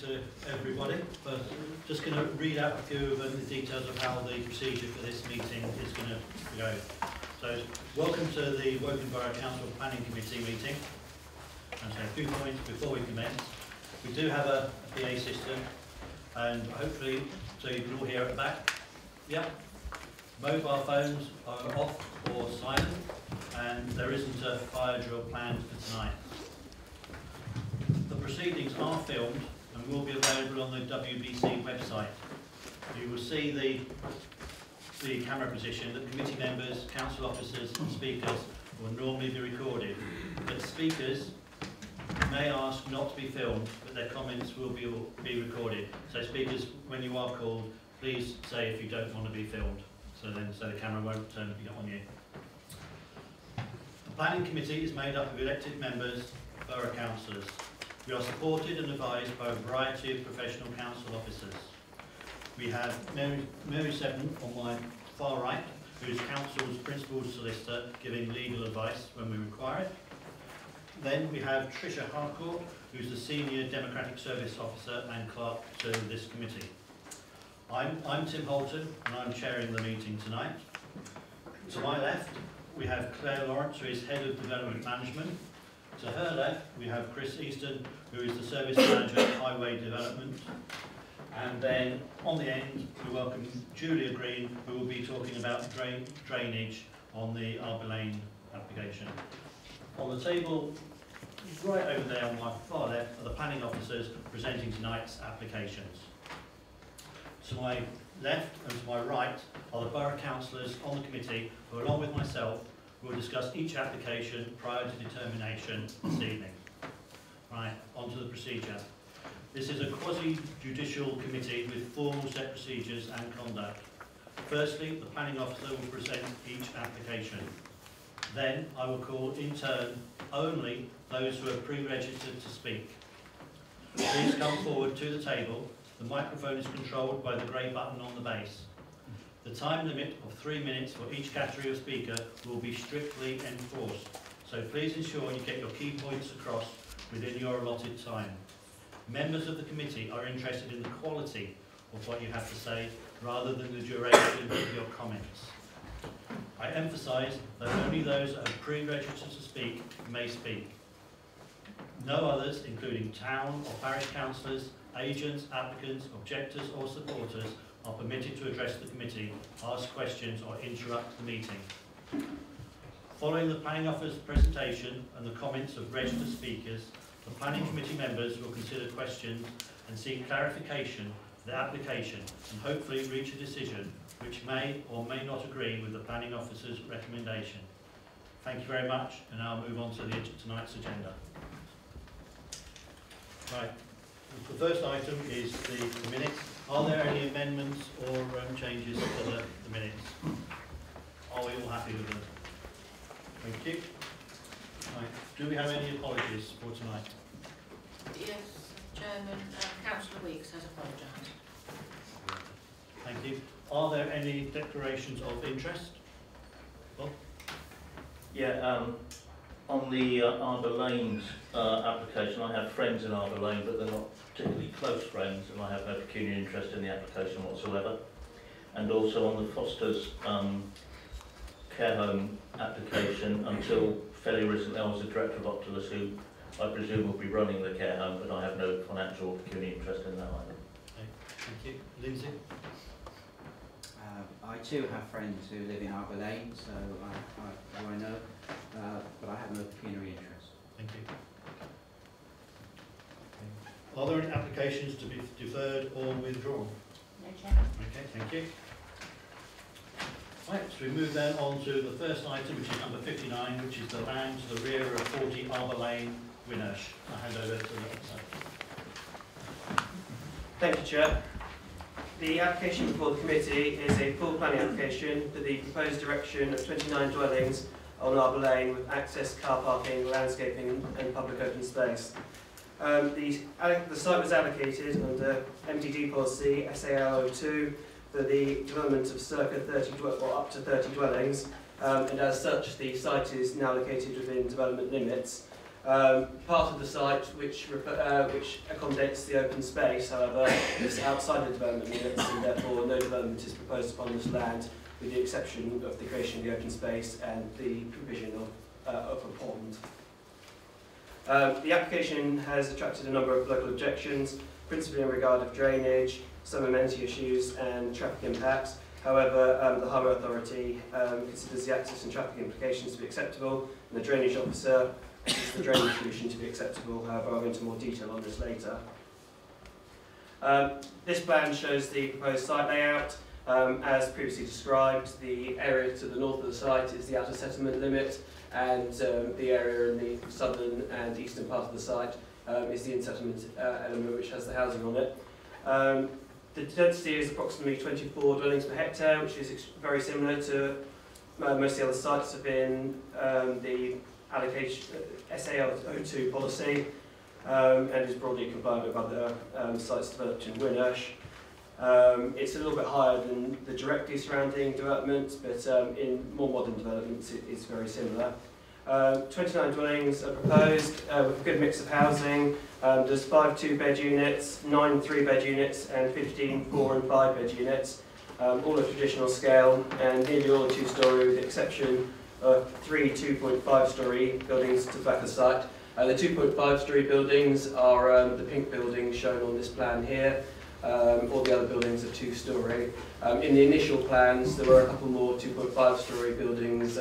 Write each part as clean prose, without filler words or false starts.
to everybody. But just going to read out a few of the details of how the procedure for this meeting is going to go. So, welcome to the Woking Borough Council Planning Committee meeting. And so, a few points before we commence. We do have a PA system, and hopefully, so you can all hear at the back. Yep. Mobile phones are off or silent, and there isn't a fire drill planned for tonight. The proceedings are filmed and will be available on the WBC website. You will see the camera position that committee members, council officers and speakers will normally be recorded, but speakers may ask not to be filmed, but their comments will be recorded. So speakers, when you are called, please say if you don't want to be filmed, so the camera won't be on you. The planning committee is made up of elected members, borough councillors. We are supported and advised by a variety of professional council officers. We have Mary Seven on my far right, who is council's principal solicitor, giving legal advice when we require it. Then we have Tricia Harcourt, who is the senior Democratic Service Officer and clerk to this committee. I'm Tim Holton, and I'm chairing the meeting tonight. To my left, we have Claire Lawrence, who is Head of Development Management. To her left, we have Chris Easton, who is the Service Manager of Highway Development. And then on the end, we welcome Julia Green, who will be talking about drainage on the Arbour Lane application. On the table, right over there on my far left, are the planning officers presenting tonight's applications. To my left and to my right are the borough councillors on the committee, who along with myself will discuss each application prior to determination this evening. Right, on to the procedure. This is a quasi-judicial committee with formal set procedures and conduct. Firstly, the planning officer will present each application. Then I will call in turn only those who are pre-registered to speak. Please come forward to the table. The microphone is controlled by the grey button on the base. The time limit of 3 minutes for each category of speaker will be strictly enforced, so please ensure you get your key points across within your allotted time. Members of the committee are interested in the quality of what you have to say rather than the duration of your comments. I emphasise that only those that are pre-registered to speak may speak. No others, including town or parish councillors, agents, applicants, objectors or supporters, are permitted to address the committee, ask questions or interrupt the meeting. Following the planning officer's presentation and the comments of registered speakers, the planning committee members will consider questions and seek clarification for the application and hopefully reach a decision which may or may not agree with the planning officer's recommendation. Thank you very much, and I'll move on to tonight's agenda. Right, the first item is the minutes. Are there any amendments or changes to the minutes? Are we all happy with them? Thank you. Right. Do we have any apologies for tonight? Yes, Chairman, Councillor Weeks has apologised. Thank you. Are there any declarations of interest? Bob? Yeah, on the Arbour Lane application, I have friends in Arbour Lane, but they're not particularly close friends, and I have no pecuniary interest in the application whatsoever. And also on the Foster's care home application, until fairly recently I was the director of Optilus, who I presume will be running the care home, but I have no financial or pecuniary interest in that either. Okay, thank you. Lindsay? I too have friends who live in Arbour Lane, so I know, but I have no pecuniary interest. Thank you. Okay. Are there any applications to be deferred or withdrawn? No, Chairman. Okay, thank you. Right, so we move then on to the first item, which is number 59, which is the land to the rear of 40 Arbour Lane, Winnersh. I hand over to the officer. Thank you, Chair. The application before the committee is a full planning application for the proposed erection of 29 dwellings on Arbour Lane with access, car parking, landscaping and public open space. The site was allocated under MTD policy SAL02 for the development of circa 30 or up to 30 dwellings, and as such the site is now located within development limits. Part of the site which accommodates the open space, however, is outside the development limits, and therefore no development is proposed upon this land, with the exception of the creation of the open space and the provision of a pond. The application has attracted a number of local objections, principally in regard of drainage, some amenity issues and traffic impacts. However, the Highway Authority considers the access and traffic implications to be acceptable, and the drainage officer considers the drainage solution to be acceptable. However, I'll go into more detail on this later. This plan shows the proposed site layout. As previously described, the area to the north of the site is the outer settlement limit, and the area in the southern and eastern part of the site is the in-settlement element, which has the housing on it. The density is approximately 24 dwellings per hectare, which is very similar to most of the other sites within the allocation SAL02 policy, and is broadly compliant with other sites developed in Winnersh. It's a little bit higher than the directly surrounding developments, but in more modern developments it's very similar. 29 dwellings are proposed with a good mix of housing. There's 5 2-bed units, 9 3-bed units, and 15 4- and 5-bed units, all of traditional scale, and nearly all 2-storey, with the exception of 3 2.5-storey buildings to the back of the site. The 2.5-storey buildings are the pink buildings shown on this plan here. All the other buildings are 2-storey. In the initial plans, there were a couple more 2.5-storey buildings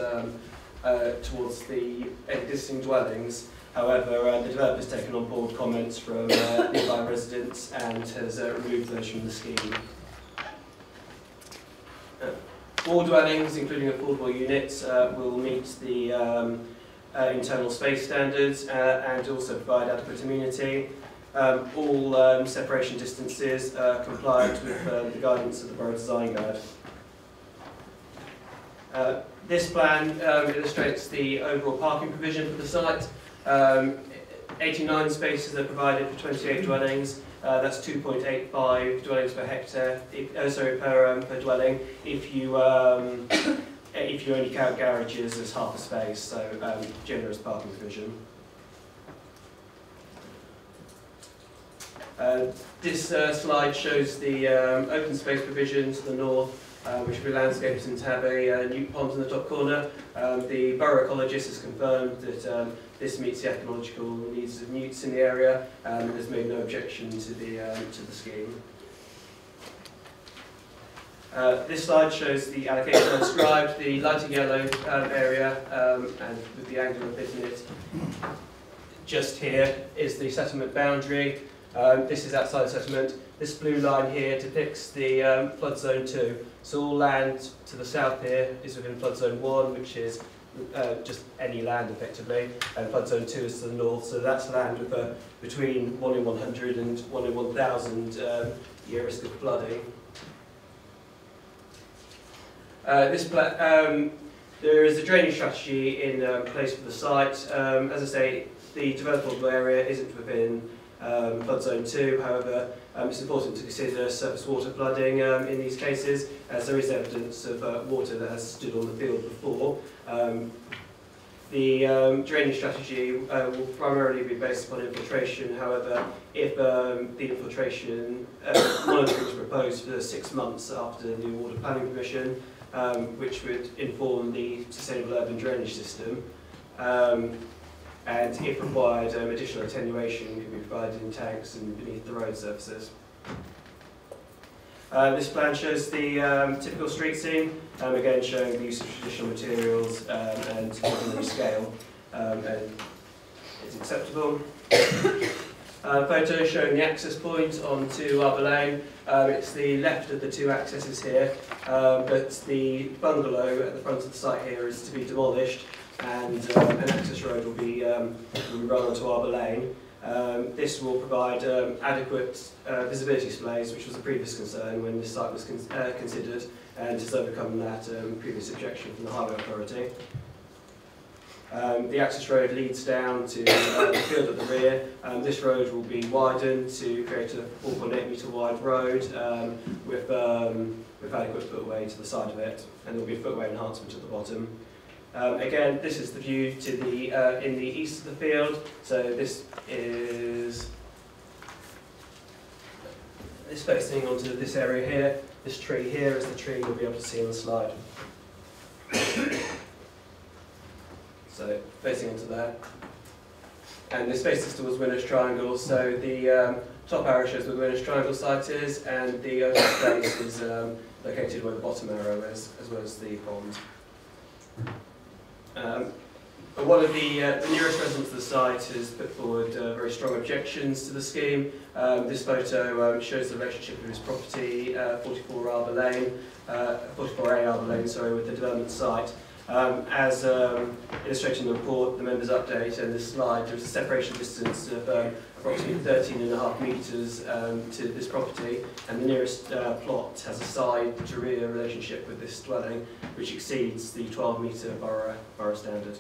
towards the existing dwellings. However, the developer has taken on board comments from nearby residents and has removed those from the scheme. All dwellings, including affordable units, will meet the internal space standards and also provide adequate amenity. All separation distances are compliant with the guidance of the Borough Design Guide. This plan illustrates the overall parking provision for the site. 89 spaces are provided for 28 dwellings. That's 2.85 dwellings per hectare. Per dwelling. If you only count garages as half a space, so generous parking provision. This slide shows the open space provision to the north, which will be landscaped and to have a newt pond in the top corner. The borough ecologist has confirmed that this meets the ecological needs of newts in the area and has made no objection to the scheme. This slide shows the allocation I described, the lighter yellow area, and with the angular bit in it. Just here is the settlement boundary. This is outside the settlement. This blue line here depicts the flood zone 2. So all land to the south here is within flood zone 1, which is just any land effectively, and flood zone 2 is to the north. So that's land with between 1 in 100 and 1 in 1,000 year risk of flooding. There is a drainage strategy in place for the site. As I say, the developable area isn't within flood zone 2, however, it's important to consider surface water flooding in these cases, as there is evidence of water that has stood on the field before. The drainage strategy will primarily be based upon infiltration. However, if the infiltration monitoring is proposed for 6 months after the award of planning permission, which would inform the sustainable urban drainage system, and if required, additional attenuation can be provided in tanks and beneath the road surfaces. This plan shows the typical street scene, again showing the use of traditional materials and ordinary scale, and it's acceptable. Photo showing the access point onto Arbor Lane. It's the left of the 2 accesses here, but the bungalow at the front of the site here is to be demolished, and an access road will be run onto Arbor Lane. This will provide adequate visibility displays, which was a previous concern when this site was considered, and has overcome that previous objection from the Highway Authority. The access road leads down to the field at the rear. This road will be widened to create a 4.8 metre wide road with adequate footway to the side of it, and there will be a footway enhancement at the bottom. Again, this is the view to the in the east of the field. So this is facing onto this area here. This tree here is the tree you'll be able to see on the slide. So facing into there. And this faces towards Winner's Triangle. So the top arrow shows where the Winner's Triangle site is, and the open space is located where the bottom arrow is, as well as the pond. One of the nearest residents of the site has put forward very strong objections to the scheme. This photo shows the relationship of his property, 44 Arbour Lane, 44A Arbour Lane, sorry, with the development site. As illustrated in the report, the members' update and this slide, there is a separation distance of approximately 13.5 metres to this property, and the nearest plot has a side to rear relationship with this dwelling, which exceeds the 12-metre borough standard.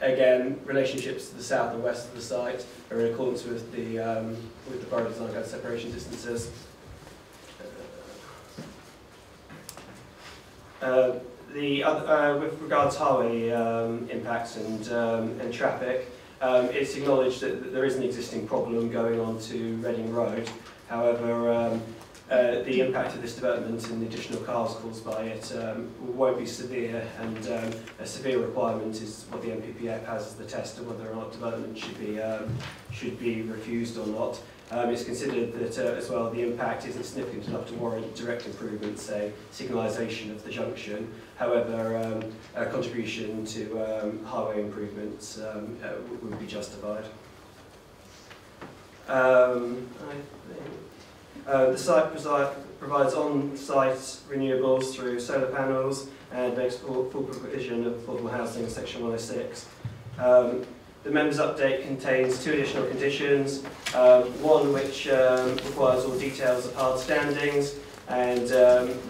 Again, relationships to the south and west of the site are in accordance with the borough design guide separation distances. With regards to highway impacts and traffic, it's acknowledged that there is an existing problem going on to Reading Road. However, the impact of this development and the additional cars caused by it won't be severe, and a severe requirement is what the NPPF has as the test of whether or not development should be refused or not. It's considered that as well the impact isn't significant enough to warrant direct improvements, say signalisation of the junction. However, a contribution to highway improvements would be justified. The site provides on-site renewables through solar panels and makes full provision of affordable housing in Section 106. The members' update contains 2 additional conditions, one which requires all details of hard standings and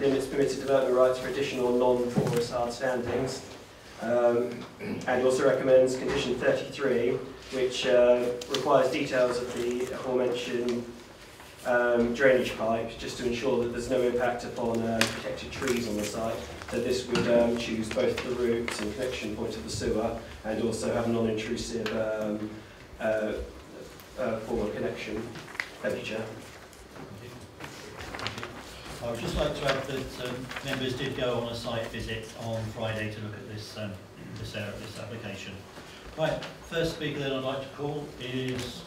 limits permitted development rights for additional non-porous hard standings, and also recommends condition 33, which requires details of the aforementioned drainage pipe, just to ensure that there's no impact upon protected trees on the site. So this would choose both the route and connection point of the sewer, and also have a non-intrusive form of connection. Thank you, Chair. I would just like to add that members did go on a site visit on Friday to look at this application. Right, first speaker that I'd like to call is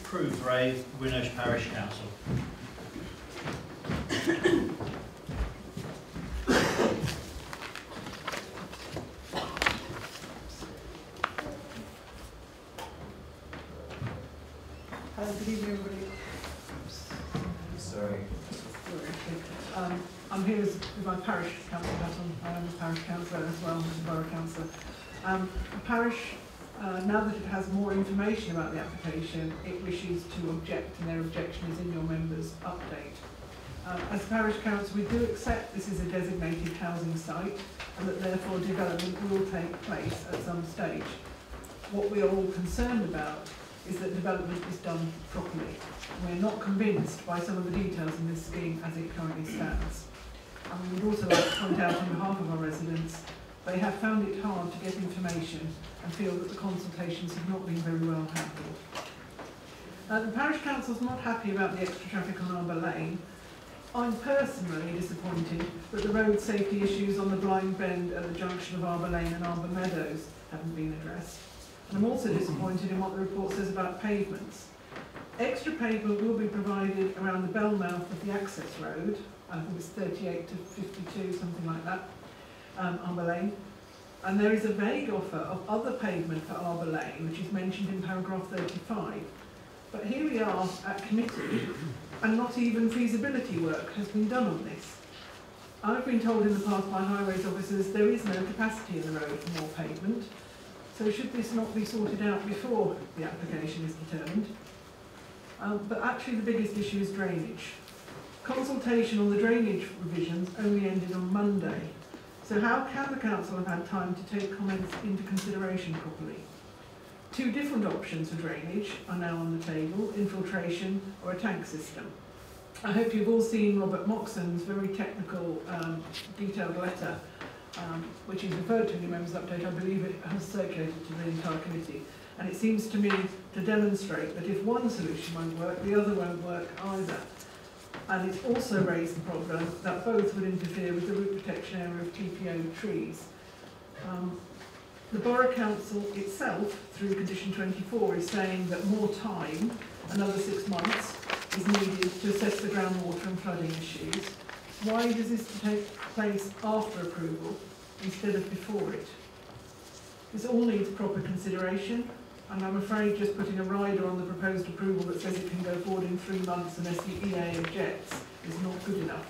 Prue Brave, Winnersh Parish Council. Good evening, everybody. Sorry. I'm here with my parish council hat on. I am a parish councillor as well as a borough councillor. The parish, now that it has more information about the application, it wishes to object, and their objection is in your members' update. As parish council, we do accept this is a designated housing site, and that therefore development will take place at some stage. What we are all concerned about is that development is done properly. We're not convinced by some of the details in this scheme as it currently stands. And we would also like to point out on behalf of our residents, they have found it hard to get information and feel that the consultations have not been very well handled. The parish council is not happy about the extra traffic on Arbour Lane. I'm personally disappointed that the road safety issues on the blind bend at the junction of Arbour Lane and Arbour Meadows haven't been addressed. And I'm also disappointed in what the report says about pavements. Extra pavement will be provided around the bell mouth of the access road, I think it's 38 to 52, something like that, Arbour Lane. And there is a vague offer of other pavement for Arbour Lane, which is mentioned in paragraph 35. But here we are at committee, and not even feasibility work has been done on this. I've been told in the past by highways officers there is no capacity in the road for more pavement. So should this not be sorted out before the application is determined? But actually the biggest issue is drainage. Consultation on the drainage revisions only ended on Monday. So how can the council have had time to take comments into consideration properly? 2 different options for drainage are now on the table, infiltration or a tank system. I hope you've all seen Robert Moxon's very technical, detailed letter which is referred to in your members' update. I believe it has circulated to the entire committee. And it seems to me to demonstrate that if one solution won't work, the other won't work either. And it's also raised the problem that both would interfere with the root protection area of TPO trees. The Borough Council itself, through condition 24, is saying that more time, another 6 months, is needed to assess the groundwater and flooding issues. Why does this take place after approval instead of before it? This all needs proper consideration, and I'm afraid just putting a rider on the proposed approval that says it can go forward in 3 months unless the EA objects is not good enough.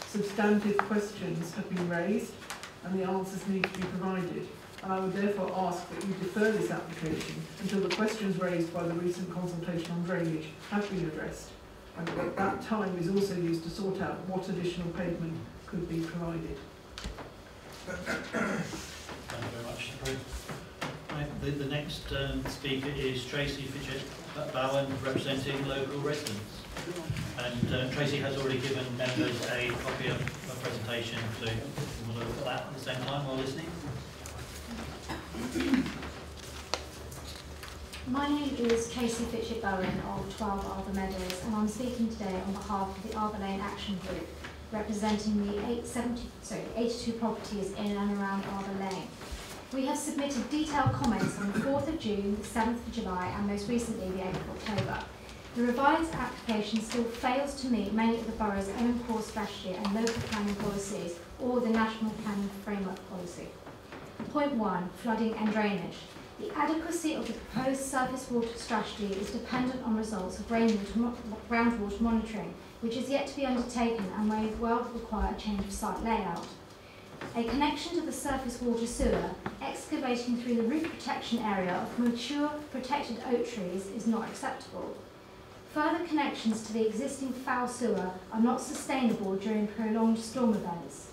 Substantive questions have been raised and the answers need to be provided. And I would therefore ask that you defer this application until the questions raised by the recent consultation on drainage have been addressed, and that time is also used to sort out what additional pavement could be provided. Thank you very much. Right, the next speaker is Tracy Fitchett-Bowen, representing local residents. And Tracy has already given members a copy of a presentation, so you want to look at that at the same time while listening. My name is Tracy Fitchett-Bowen of 12 Arbour Meadows, and I'm speaking today on behalf of the Arbour Lane Action Group, representing the 82 properties in and around Arbour Lane. We have submitted detailed comments on the 4th of June, the 7th of July, and most recently the 8th of October. The revised application still fails to meet many of the borough's own core strategy and local planning policies, or the National Planning Framework Policy. Point 1, flooding and drainage. The adequacy of the proposed surface water strategy is dependent on results of groundwater monitoring, which is yet to be undertaken and may well require a change of site layout. A connection to the surface water sewer, excavating through the root protection area of mature protected oak trees is not acceptable. Further connections to the existing foul sewer are not sustainable during prolonged storm events.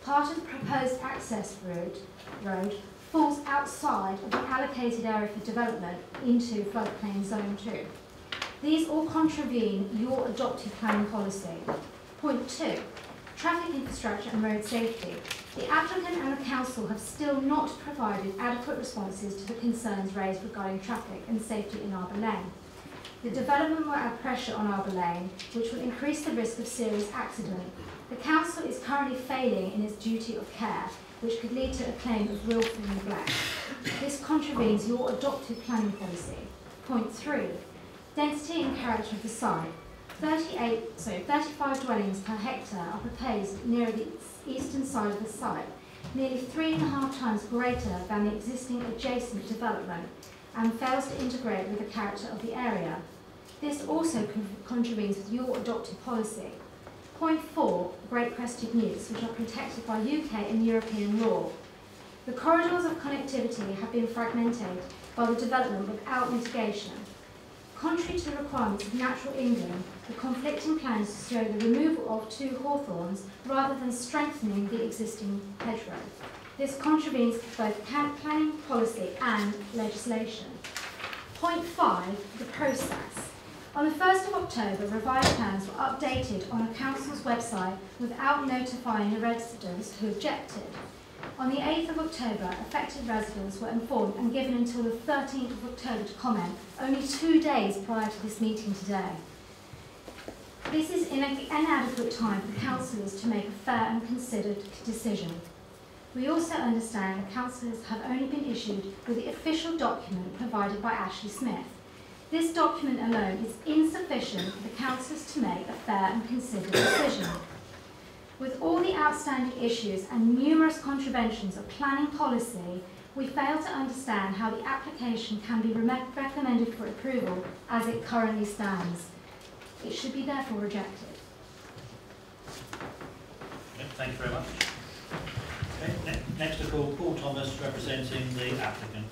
Part of the proposed access road falls outside of the allocated area for development into floodplain zone 2. These all contravene your adopted planning policy. Point 2, traffic infrastructure and road safety. The applicant and the council have still not provided adequate responses to the concerns raised regarding traffic and safety in Arbour Lane. The development will add pressure on Arbour Lane, which will increase the risk of serious accident. The council is currently failing in its duty of care, which could lead to a claim of willful neglect. This contravenes your adopted planning policy. Point 3, density and character of the site. 35 dwellings per hectare are proposed near the eastern side of the site, nearly 3.5 times greater than the existing adjacent development, and fails to integrate with the character of the area. This also contravenes with your adopted policy. Point 4, Great Crested Newts, which are protected by UK and European law. The corridors of connectivity have been fragmented by the development without mitigation. Contrary to the requirements of Natural England, the conflicting plans show the removal of 2 hawthorns rather than strengthening the existing hedgerow. This contravenes both planning policy and legislation. Point 5, the process. On the 1st of October, revised plans were updated on the council's website without notifying the residents who objected. On the 8th of October, affected residents were informed and given until the 13th of October to comment, only 2 days prior to this meeting today. This is inadequate time for councillors to make a fair and considered decision. We also understand councillors have only been issued with the official document provided by Ashley Smith. This document alone is insufficient for the councillors to make a fair and considered decision. With all the outstanding issues and numerous contraventions of planning policy, we fail to understand how the application can be recommended for approval as it currently stands. It should be therefore rejected. Okay, thank you very much. Okay, next I call Paul Thomas, representing the applicant.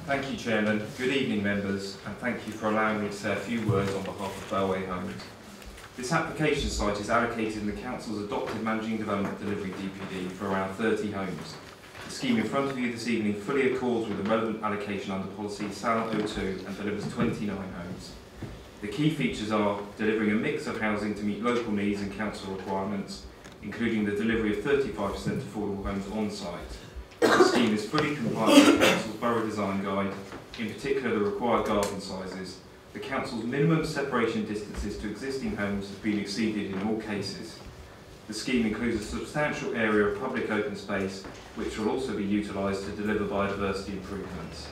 Thank you, Chairman. Good evening, members, and thank you for allowing me to say a few words on behalf of Bellway Homes. This application site is allocated in the Council's adopted Managing Development Delivery DPD for around 30 homes. The scheme in front of you this evening fully accords with the relevant allocation under policy SAL 02 and delivers 29 homes. The key features are delivering a mix of housing to meet local needs and council requirements, including the delivery of 35% affordable homes on site. The scheme is fully compliant with the Council's Borough Design Guide, in particular the required garden sizes. The Council's minimum separation distances to existing homes have been exceeded in all cases. The scheme includes a substantial area of public open space, which will also be utilised to deliver biodiversity improvements.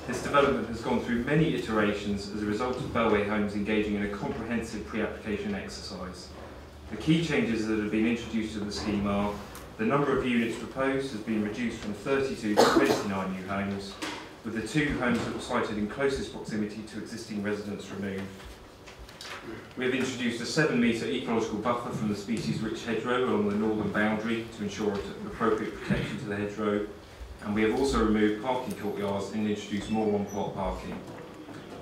This development has gone through many iterations as a result of Bellway Homes engaging in a comprehensive pre-application exercise. The key changes that have been introduced to the scheme are the number of units proposed has been reduced from 32 to 29 new homes, with the 2 homes that were sited in closest proximity to existing residents removed. We have introduced a 7-metre ecological buffer from the species-rich hedgerow along the northern boundary to ensure appropriate protection to the hedgerow, and we have also removed parking courtyards and introduced more on-plot parking.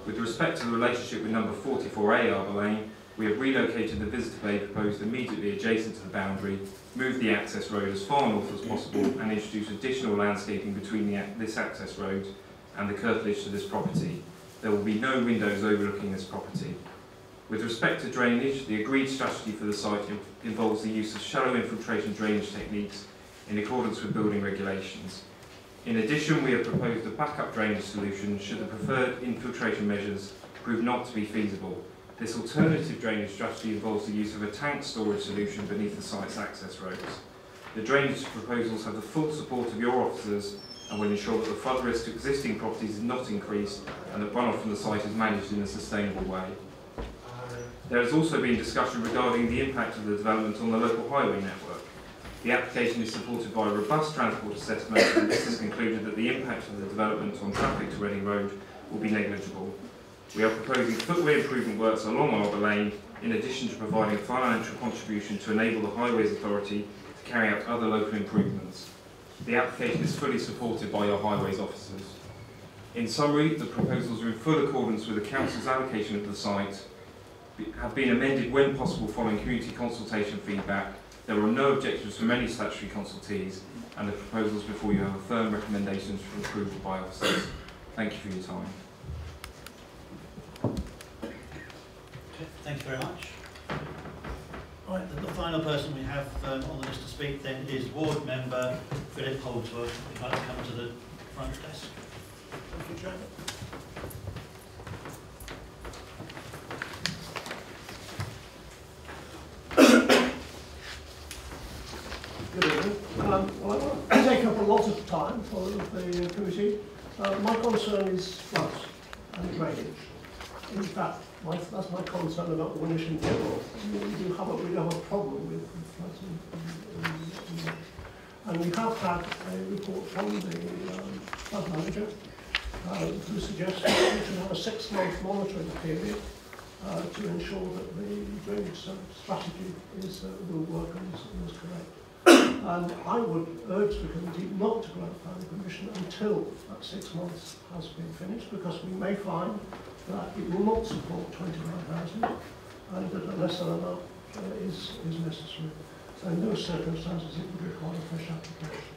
With respect to the relationship with number 44A Arbour Lane, we have relocated the visitor bay proposed immediately adjacent to the boundary, moved the access road as far north as possible, and introduced additional landscaping between this access road and the curtilage to this property. There will be no windows overlooking this property. With respect to drainage, the agreed strategy for the site involves the use of shallow infiltration drainage techniques in accordance with building regulations. In addition, we have proposed a backup drainage solution should the preferred infiltration measures prove not to be feasible. This alternative drainage strategy involves the use of a tank storage solution beneath the site's access roads. The drainage proposals have the full support of your officers and will ensure that the flood risk to existing properties is not increased and that runoff from the site is managed in a sustainable way. There has also been discussion regarding the impact of the development on the local highway network. The application is supported by a robust transport assessment, and this has concluded that the impact of the development on traffic to Reading Road will be negligible. We are proposing footway improvement works along Arbour Lane, in addition to providing financial contribution to enable the Highways Authority to carry out other local improvements. The application is fully supported by your Highways officers. In summary, the proposals are in full accordance with the Council's allocation of the site, have been amended when possible following community consultation feedback. There are no objections from any statutory consultees, and the proposals before you have firm recommendations for approval by officers. Thank you for your time. Okay, thank you very much. Right, the final person we have on the list to speak then is Ward Member Philip Holdsworth. If you'd like to come to the front desk. Thank you, Chairman. Good evening. Well, I won't take up a lot of time for the committee. My concern is floods and drainage. In fact, that's my concern about Winnish in general. We have a problem with floods and we have had a report from the flood manager who suggests that we should have a 6-month monitoring period to ensure that the drainage strategy will work and is correct. And I would urge the committee not to grant planning permission until that 6 months has been finished, because we may find that it will not support 29,000 and that a lesser amount is necessary. So in those circumstances it would require a fresh application.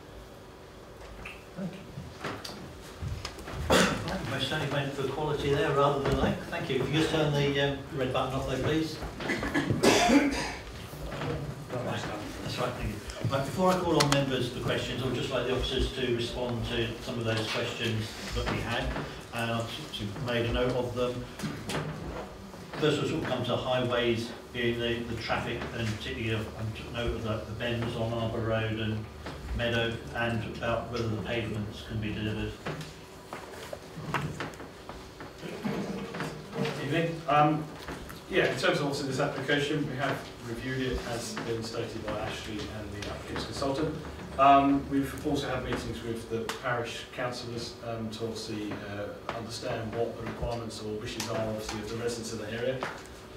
Thank you. Most certainly went for quality there rather than length. Thank you. If you just turn the red button off though, please. Right. That's right, thank you. Right, before I call on members for questions, I would just like the officers to respond to some of those questions that we had. And I've sort of made a note of them. First of all, come to highways, being the traffic, and particularly I took note of the bends on Arbour Road and Meadow, and about whether the pavements can be delivered. Evening. Yeah, in terms of also this application, we have reviewed it as been stated by Ashley and the applicant's consultant. We've also had meetings with the parish councillors to obviously understand what the requirements or wishes are obviously of the residents of the area.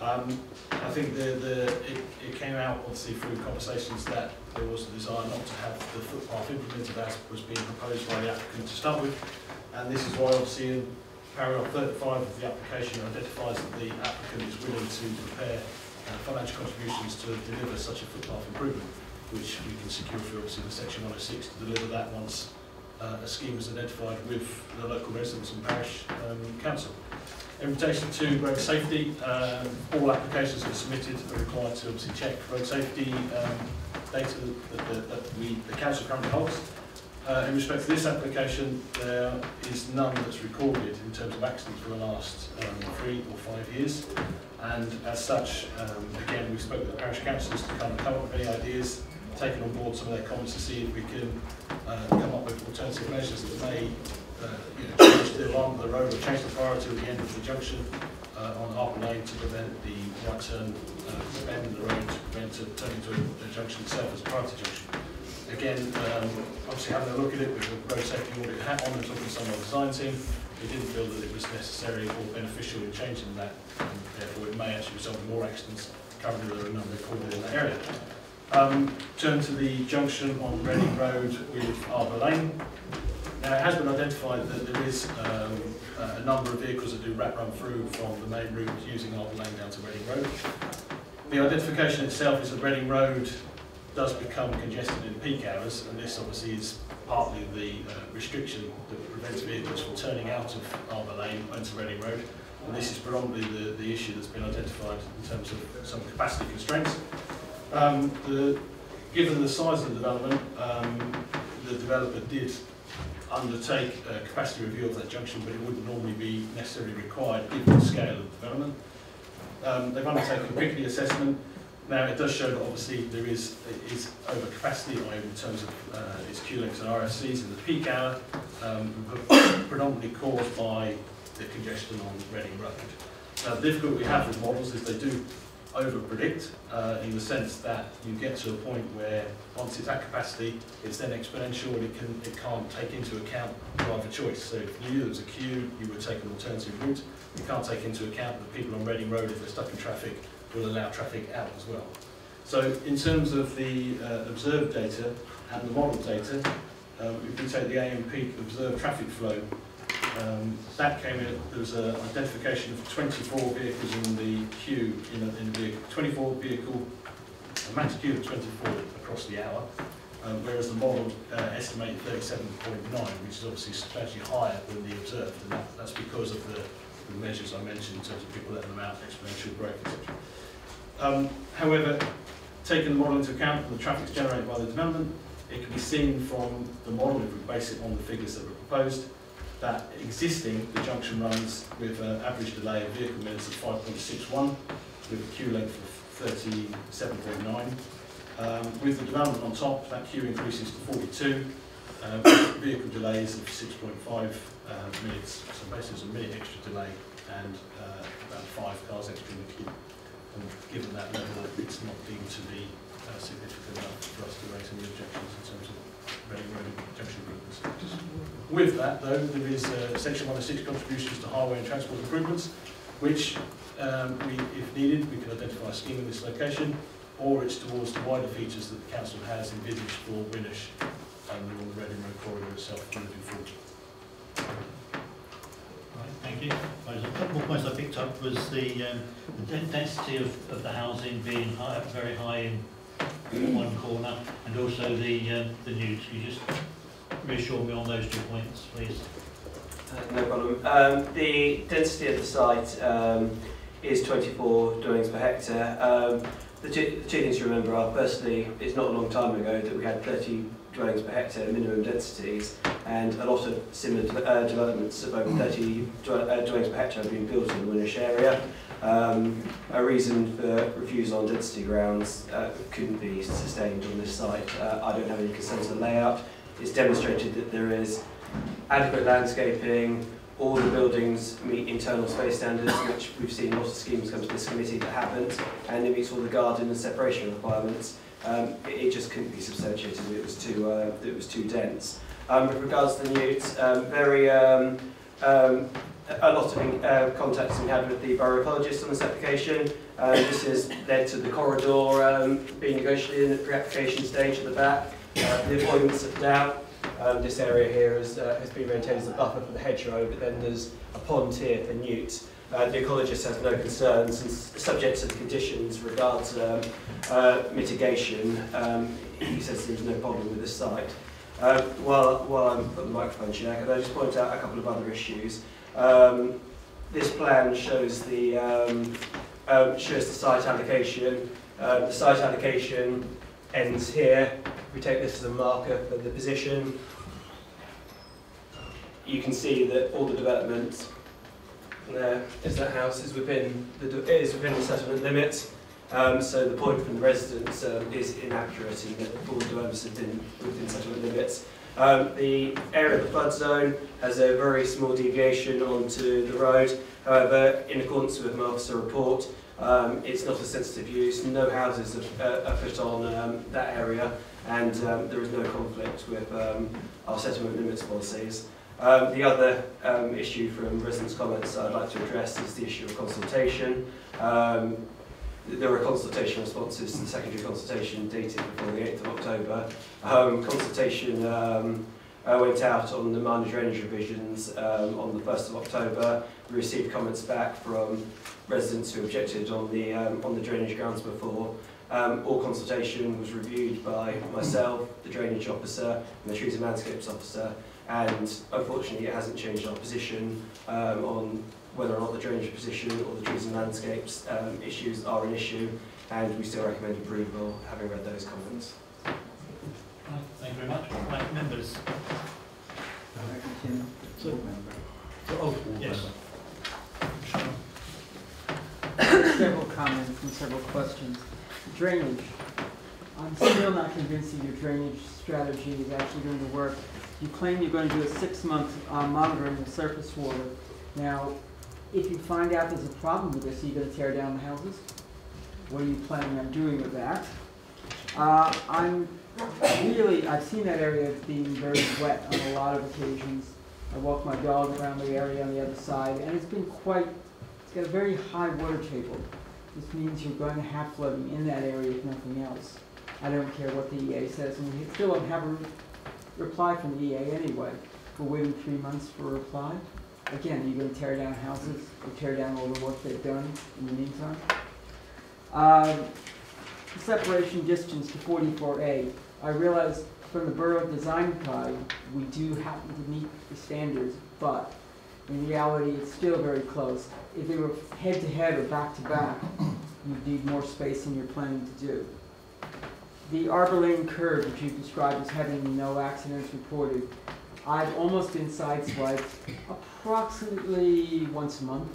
I think it came out obviously through conversations that there was a desire not to have the footpath implemented as was being proposed by the applicant to start with, and this is why obviously in paragraph 35 of the application identifies that the applicant is willing to prepare financial contributions to deliver such a footpath improvement. which we can secure through obviously the Section 106 to deliver that once a scheme is identified with the local residents and parish council. In relation to road safety, all applications that are submitted are required to obviously check road safety data that the council currently holds. In respect to this application, there is none that's recorded in terms of accidents for the last 3 or 5 years, and as such, again, we spoke with the parish councillors to kind of come up with any ideas, taken on board some of their comments to see if we can come up with alternative measures that may change the alignment of the road or change the priority at the end of the junction on Harper Lane to prevent the right turn bend in the road to prevent it turning into a junction itself as a priority junction. Again, obviously having a look at it with a road safety audit hat on and talking to some of the design team, we didn't feel that it was necessary or beneficial in changing that, and therefore it may actually result in more accidents. Currently there are none recorded in that area. Turn to the junction on Reading Road with Arbour Lane. Now it has been identified that there is a number of vehicles that do wrap run through from the main route using Arbour Lane down to Reading Road. The identification itself is that Reading Road does become congested in peak hours, and this obviously is partly the restriction that prevents vehicles from turning out of Arbour Lane onto Reading Road, and this is predominantly the issue that's been identified in terms of some capacity constraints. Given the size of the development, the developer did undertake a capacity review of that junction, but it wouldn't normally be necessarily required given the scale of the development. They've undertaken a quickly assessment. Now it does show that obviously there is overcapacity in terms of its queue lengths and RFCs in the peak hour, predominantly caused by the congestion on Reading Road. Now the difficulty we have with models is they do over-predict in the sense that you get to a point where once it's at capacity, it's then exponential and it can't take into account driver choice. So if you knew there was a queue, you would take an alternative route. You can't take into account that people on Reading Road, if they're stuck in traffic, will allow traffic out as well. So in terms of the observed data and the model data, if we take the AM peak observed traffic flow, that came in, there was an identification of 24 vehicles in the queue, in the vehicle, 24 vehicle, a max queue of 24 across the hour, whereas the model estimated 37.9, which is obviously substantially higher than the observed, and that's because of the measures I mentioned in terms of people letting them out, exponential brake, etc. However, taking the model into account and the traffic generated by the development, it can be seen from the model, if we base it on the figures that were proposed, that existing, the junction runs with an average delay of vehicle minutes of 5.61, with a queue length of 37.9. With the development on top, that queue increases to 42, with vehicle delays of 6.5 minutes, so basically it's a minute extra delay and about 5 cars extra in the queue. And given that level, it's not deemed to be significant enough for us to raise any objections in terms of Reading Road junction improvements. With that, though, there is Section 106 contributions to highway and transport improvements, which, if needed, we can identify a scheme in this location, or it's towards the wider features that the council has envisaged for Winnish and on the Reading Road corridor itself moving forward. Right, thank you. A couple more points I picked up was the density of the housing being high, very high in one corner, and also the newt. Can you just reassure me on those 2 points, please? No problem. The density of the site is 24 dwellings per hectare. The two things to remember are, firstly, it's not a long time ago that we had 30 dwellings per hectare minimum densities, and a lot of similar developments of over 30 dwellings per hectare have been built in the Winnish area. A reason for refusal on density grounds couldn't be sustained on this site. I don't have any concerns with the layout. It's demonstrated that there is adequate landscaping, all the buildings meet internal space standards, which we've seen lots of schemes come to this committee that haven't, and it meets all the garden and separation requirements. It just couldn't be substantiated. It was too dense. With regards to the newts, a lot of contacts we had with the borough ecologist on this application. This has led to the corridor being negotiated in the pre-application stage at the back. The avoidance of doubt. This area here has been maintained as a buffer for the hedgerow, but then there's a pond here for newts. The ecologist has no concerns and subject to the conditions regards mitigation. He says there's no problem with this site. While I'm putting the microphone chair, can I just point out a couple of other issues? This plan shows the site allocation. The site allocation ends here. If we take this as a marker for the position, you can see that all the development there is that house is within the settlement limits. So the point from the residents is inaccurate in that all the developments have been within settlement limits. The area of the flood zone has a very small deviation onto the road. However, in accordance with my officer report, it's not a sensitive use. No houses are put on that area, and there is no conflict with our settlement limits policies. The other issue from residents' comments I'd like to address is the issue of consultation. There were consultation responses to the secondary consultation dated before the 8th of October. Consultation went out on the minor drainage revisions on the 1st of October. We received comments back from residents who objected on the drainage grounds before. All consultation was reviewed by myself, the drainage officer, and the trees and landscapes officer, and unfortunately it hasn't changed our position on whether or not the drainage position or the trees and landscapes issues are an issue, and we still recommend approval, having read those comments. Right, thank you very much. Right, members. Yes. Several comments and several questions. Drainage. I'm still not convinced that your drainage strategy is actually going to work. You claim you're going to do a 6-month monitoring of surface water. Now, if you find out there's a problem with this, are you going to tear down the houses? What are you planning on doing with that? I've seen that area being very wet on a lot of occasions. I walk my dog around the area on the other side, and it's got a very high water table. This means you're going to have flooding in that area if nothing else. I don't care what the EA says, and we still don't have a reply from the EA anyway. We're waiting 3 months for a reply. Again, are you going to tear down houses or tear down all the work they've done in the meantime? Separation distance to 44A. I realize from the Borough Design Guide, we do happen to meet the standards, but in reality, it's still very close. If they were head-to-head or back-to-back, you'd need more space than you're planning to do. The Arbor Lane curve, which you've described as having no accidents reported, I've almost been sideswiped approximately once a month,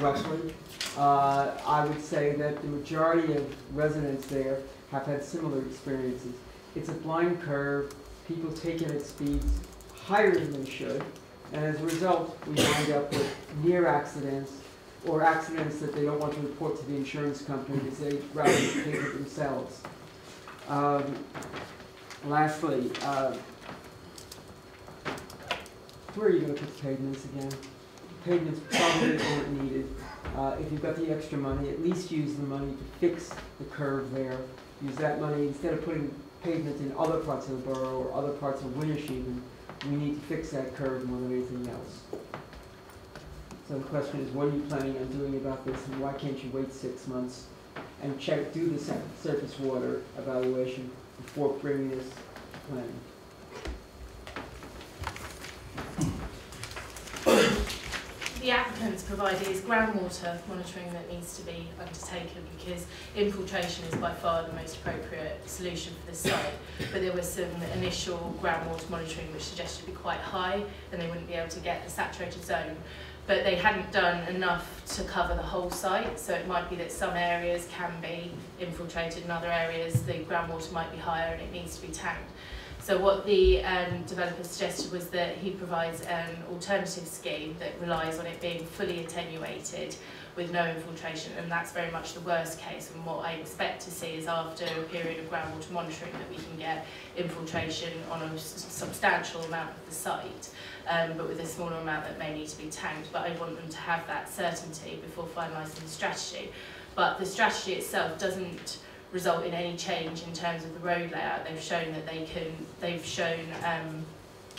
roughly. I would say that the majority of residents there have had similar experiences. It's a blind curve, people take it at speeds higher than they should, and as a result, we wind up with near accidents or accidents that they don't want to report to the insurance company because they'd rather pay for themselves. Lastly, where are you going to put the pavements again? The pavements probably aren't needed. If you've got the extra money, at least use the money to fix the curve there. Use that money instead of putting pavements in other parts of the borough or other parts of Wintersheven. We need to fix that curve more than anything else. So the question is, what are you planning on doing about this, and why can't you wait 6 months and do the surface water evaluation before bringing this planning? The applicant's provided is groundwater monitoring that needs to be undertaken because infiltration is by far the most appropriate solution for this site. But there was some initial groundwater monitoring which suggested it'd be quite high and they wouldn't be able to get the saturated zone. But they hadn't done enough to cover the whole site, so it might be that some areas can be infiltrated and other areas the groundwater might be higher and it needs to be tanked. So what the developer suggested was that he provides an alternative scheme that relies on it being fully attenuated with no infiltration, and that's very much the worst case. And what I expect to see is after a period of groundwater monitoring that we can get infiltration on a substantial amount of the site, but with a smaller amount that may need to be tanked. But I want them to have that certainty before finalising the strategy. But the strategy itself doesn't result in any change in terms of the road layout. They've shown that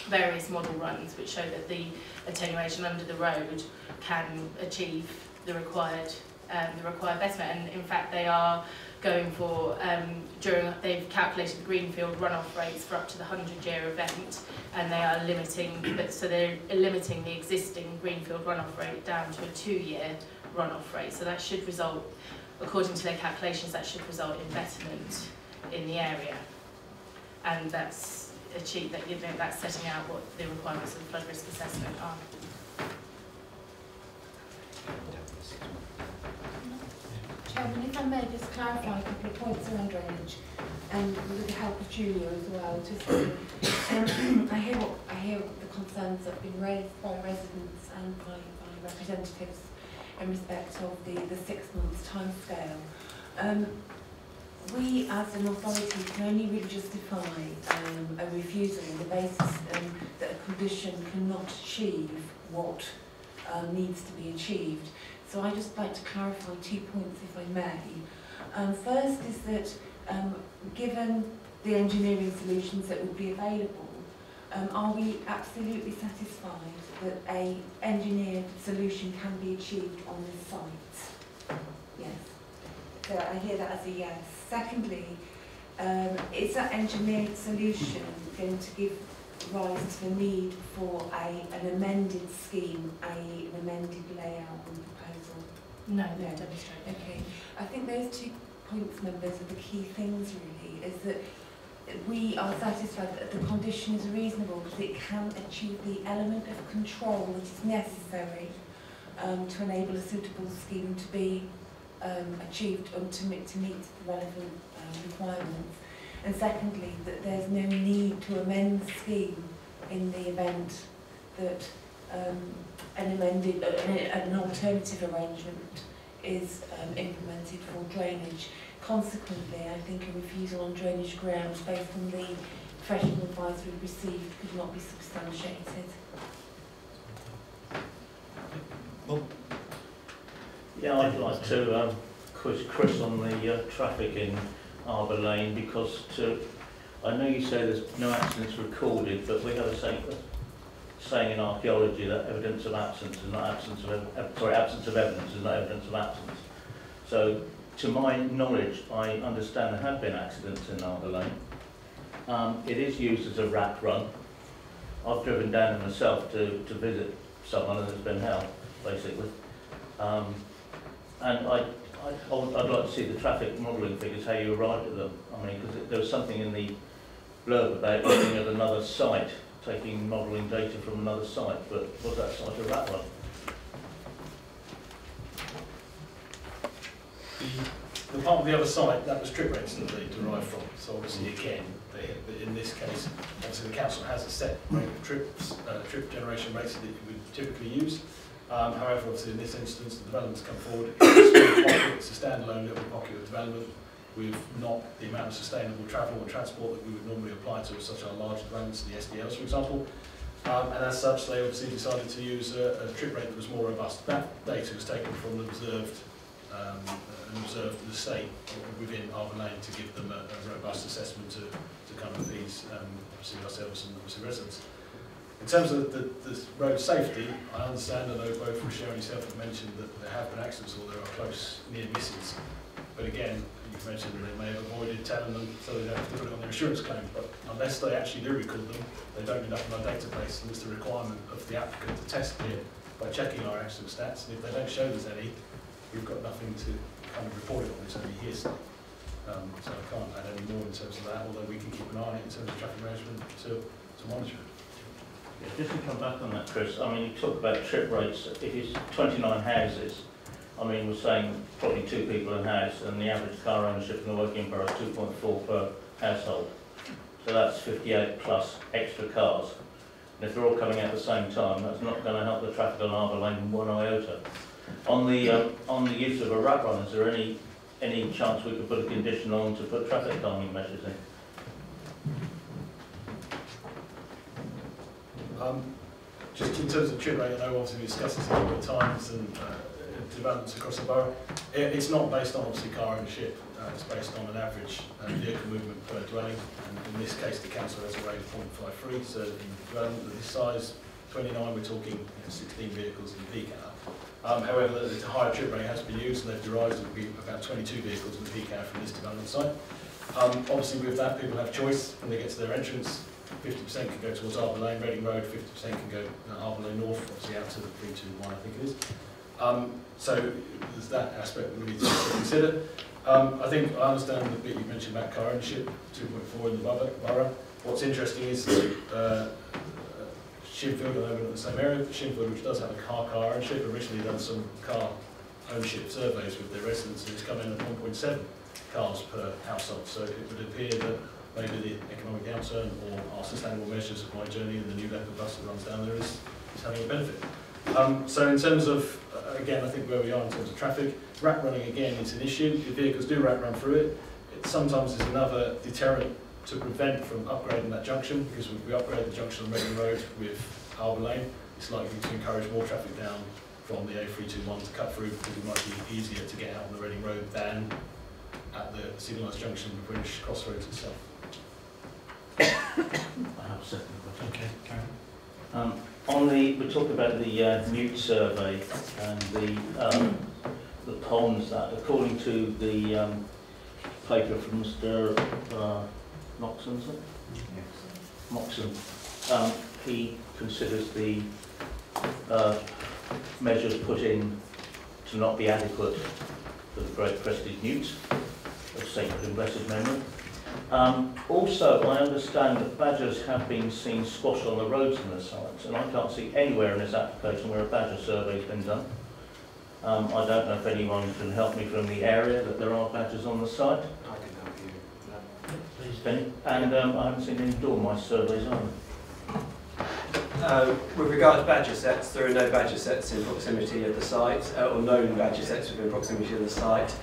various model runs which show that the attenuation under the road can achieve the required betterment. And in fact, they are going for they've calculated the greenfield runoff rates for up to the 100-year event, and they are limiting the existing greenfield runoff rate down to a 2-year runoff rate. So that should result, according to their calculations, that should result in betterment in the area, and that's achieved. That, you know, that's setting out what the requirements of the flood risk assessment are. Chairman, if I may just clarify a couple of points around drainage, and with the help of Julia as well. I hear the concerns that have been raised by residents and by representatives in respect of the 6 months timescale. We, as an authority, can only really justify a refusal on the basis that a condition cannot achieve what needs to be achieved. So I'd just like to clarify 2 points, if I may. First is that given the engineering solutions that would be available, are we absolutely satisfied that an engineered solution can be achieved on this site? Yes. So I hear that as a yes. Secondly, is that engineered solution going to give rise to the need for an amended scheme, an amended layout and proposal? No, they demonstrate. Okay. I think those 2 points, members, are the key things really, is that we are satisfied that the condition is reasonable because it can achieve the element of control that is necessary to enable a suitable scheme to be achieved and to meet the relevant requirements. And secondly, that there's no need to amend the scheme in the event that an alternative arrangement is implemented for drainage. Consequently, I think a refusal on drainage grounds based on the professional advice we received could not be substantiated. Well, yeah, I'd like to quiz Chris on the traffic in Arbour Lane, because I know you say there's no accidents recorded, but we have a saying in archaeology that evidence of absence is not absence of absence of evidence is not evidence of absence. So, to my knowledge, I understand there have been accidents in Arbour Lane. It is used as a rat run. I've driven down it myself to visit someone, and it's been hell, basically. And I'd like to see the traffic modelling figures, how you arrived at them. I mean, because there was something in the blurb about looking at another site, taking modelling data from another site, but was that site a rat run? The part of the other site, that was trip rates that they derived from. So obviously, again, in this case, obviously the council has a set rate of trip generation rates that it would typically use. However, obviously in this instance, the development's come forward. It's a standalone little pocket of development with not the amount of sustainable travel and transport that we would normally apply to such our large developments, the SDLs, for example. And as such, they obviously decided to use a trip rate that was more robust. That data was taken from the observed estate within Arbour Lane to give them a robust assessment to kind of these, obviously ourselves and obviously residents. In terms of the road safety, I understand, I know both Rochelle and yourself have mentioned that there have been accidents or there are close near misses. But again, you've mentioned that they may have avoided telling them so they don't have to put it on their insurance claim. But unless they actually do record them, they don't end up in our database, and it's the requirement of the applicant to test it by checking our accident stats. And if they don't show there's any, we've got nothing to kind of report it on. It's only hearsay. So I can't add any more in terms of that, although we can keep an eye on it in terms of traffic management to monitor it. Just to come back on that, Chris, I mean, you talk about trip rates. If it's 29 houses, I mean, we're saying probably 2 people in a house, and the average car ownership in the working borough is 2.4 per household. So that's 58 plus extra cars. And if they're all coming out at the same time, that's not going to help the traffic on Arbour Lane one iota. On the use of a rat run, is there any chance we could put a condition on to put traffic calming measures in? Just in terms of trip rate, I know obviously we discussed this a couple of times and developments across the borough. It's not based on obviously car ownership, it's based on an average vehicle movement per dwelling, and in this case the council has a rate of 0.53, so in development of this size, 29, we're talking 16 vehicles in peak hour. However, the higher trip rate has been used, and they've derived it will be about 22 vehicles in the peak hour from this development site. Obviously with that, people have choice when they get to their entrance. 50% can go towards Arbor Lane, Reading Road, 50% can go Arbor Lane North, obviously out to the 321 I think it is. So there's that aspect that we need to consider. I think I understand the bit you mentioned about car ownership, 2.4 in the borough. What's interesting is Shinfield, I know we're not in the same area, but Shinfield, which does have a car ownership, originally done some car ownership surveys with their residents, and it's come in at 1.7 cars per household. So it would appear that maybe the economic downturn or our sustainable measures of My Journey and the new leopard bus that runs down there is having a benefit. So in terms of, again, I think where we are in terms of traffic, rat running again is an issue. If vehicles do rat run through it, it sometimes is another deterrent to prevent from upgrading that junction, because if we upgrade the junction on Reading Road with Arbor Lane, it's likely to encourage more traffic down from the A321 to cut through, because it might be easier to get out on the Reading Road than at the signalised junction of the British Crossroads itself. I have a second question. Okay, Karen. We talked about the Newt survey and the ponds that, according to the paper from Mr. Moxon, is it? Yes. Moxon, he considers the measures put in to not be adequate for the great crested newt of sacred and blessed memory. Also, I understand that badgers have been seen squashed on the roads in the sites, and I can't see anywhere in this application where a badger survey has been done. I don't know if anyone can help me from the area that there are badgers on the site. I can help you. Please, Benny. And I haven't seen any dormice surveys either. With regard to badger sets, there are no badger sets in proximity of the site, or known badger sets within proximity of the site.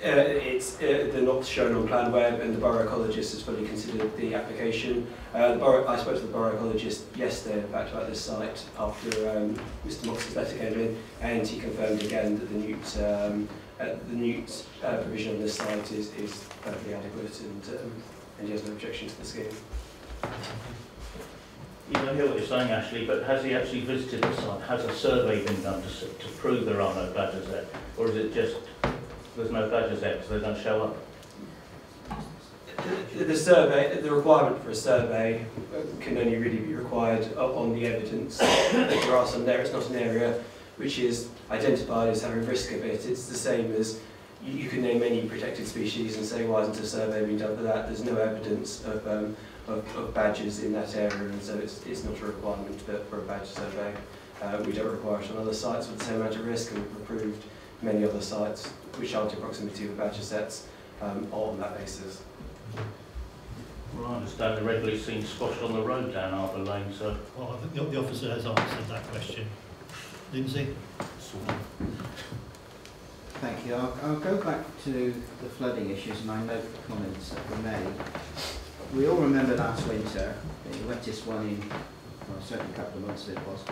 They're not shown on Plan Web, and the borough ecologist has fully considered the application. I spoke to the borough ecologist yesterday, in fact, about this site after Mr. Mox's letter came in, and he confirmed again that the newt provision on this site is perfectly adequate, and he has no objection to the scheme. I hear what you're saying, Ashley, but has he actually visited the site? Has a survey been done to prove there are no badgers there? Or is it just there's no badgers there because they don't show up? The requirement for a survey can only really be required on the evidence that there are some there. It's not an area which is identified as having risk of it. It's the same as you can name any protected species and say, why isn't a survey being done for that? There's no evidence of badgers in that area, and so it's not a requirement for a badger survey. We don't require it on other sites with the same amount of risk, and we've approved many other sites which aren't in proximity with badger sets on that basis. Well, I understand they're regularly seen squashed on the road down Arbor Lane, so... Well, I think the officer has answered that question. Lindsay? Thank you. I'll go back to the flooding issues, and I note the comments that were made. We all remember last winter, the wettest one in, well, certainly a couple of months it was.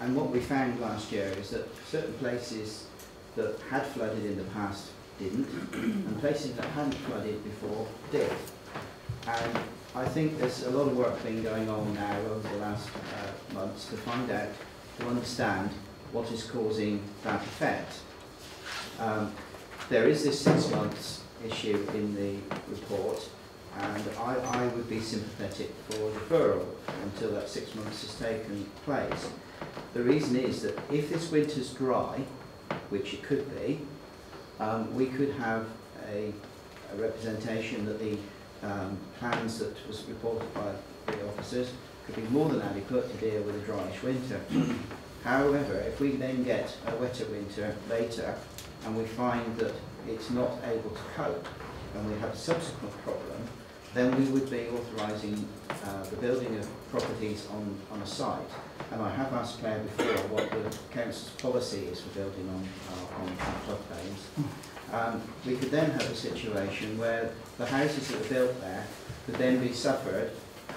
And what we found last year is that certain places that had flooded in the past didn't, and places that hadn't flooded before did. And I think there's a lot of work been going on now over the last months to find out, to understand what is causing that effect. There is this 6 months issue in the report, and I would be sympathetic for deferral until that 6 months has taken place. The reason is that if this winter's dry, which it could be, we could have a representation that the plans that was reported by the officers could be more than adequate to deal with a dryish winter. However, if we then get a wetter winter later and we find that it's not able to cope and we have a subsequent problem, then we would be authorising the building of properties on a site. And I have asked Claire before what the council's policy is for building on floodplains. We could then have a situation where the houses that are built there could then be suffered,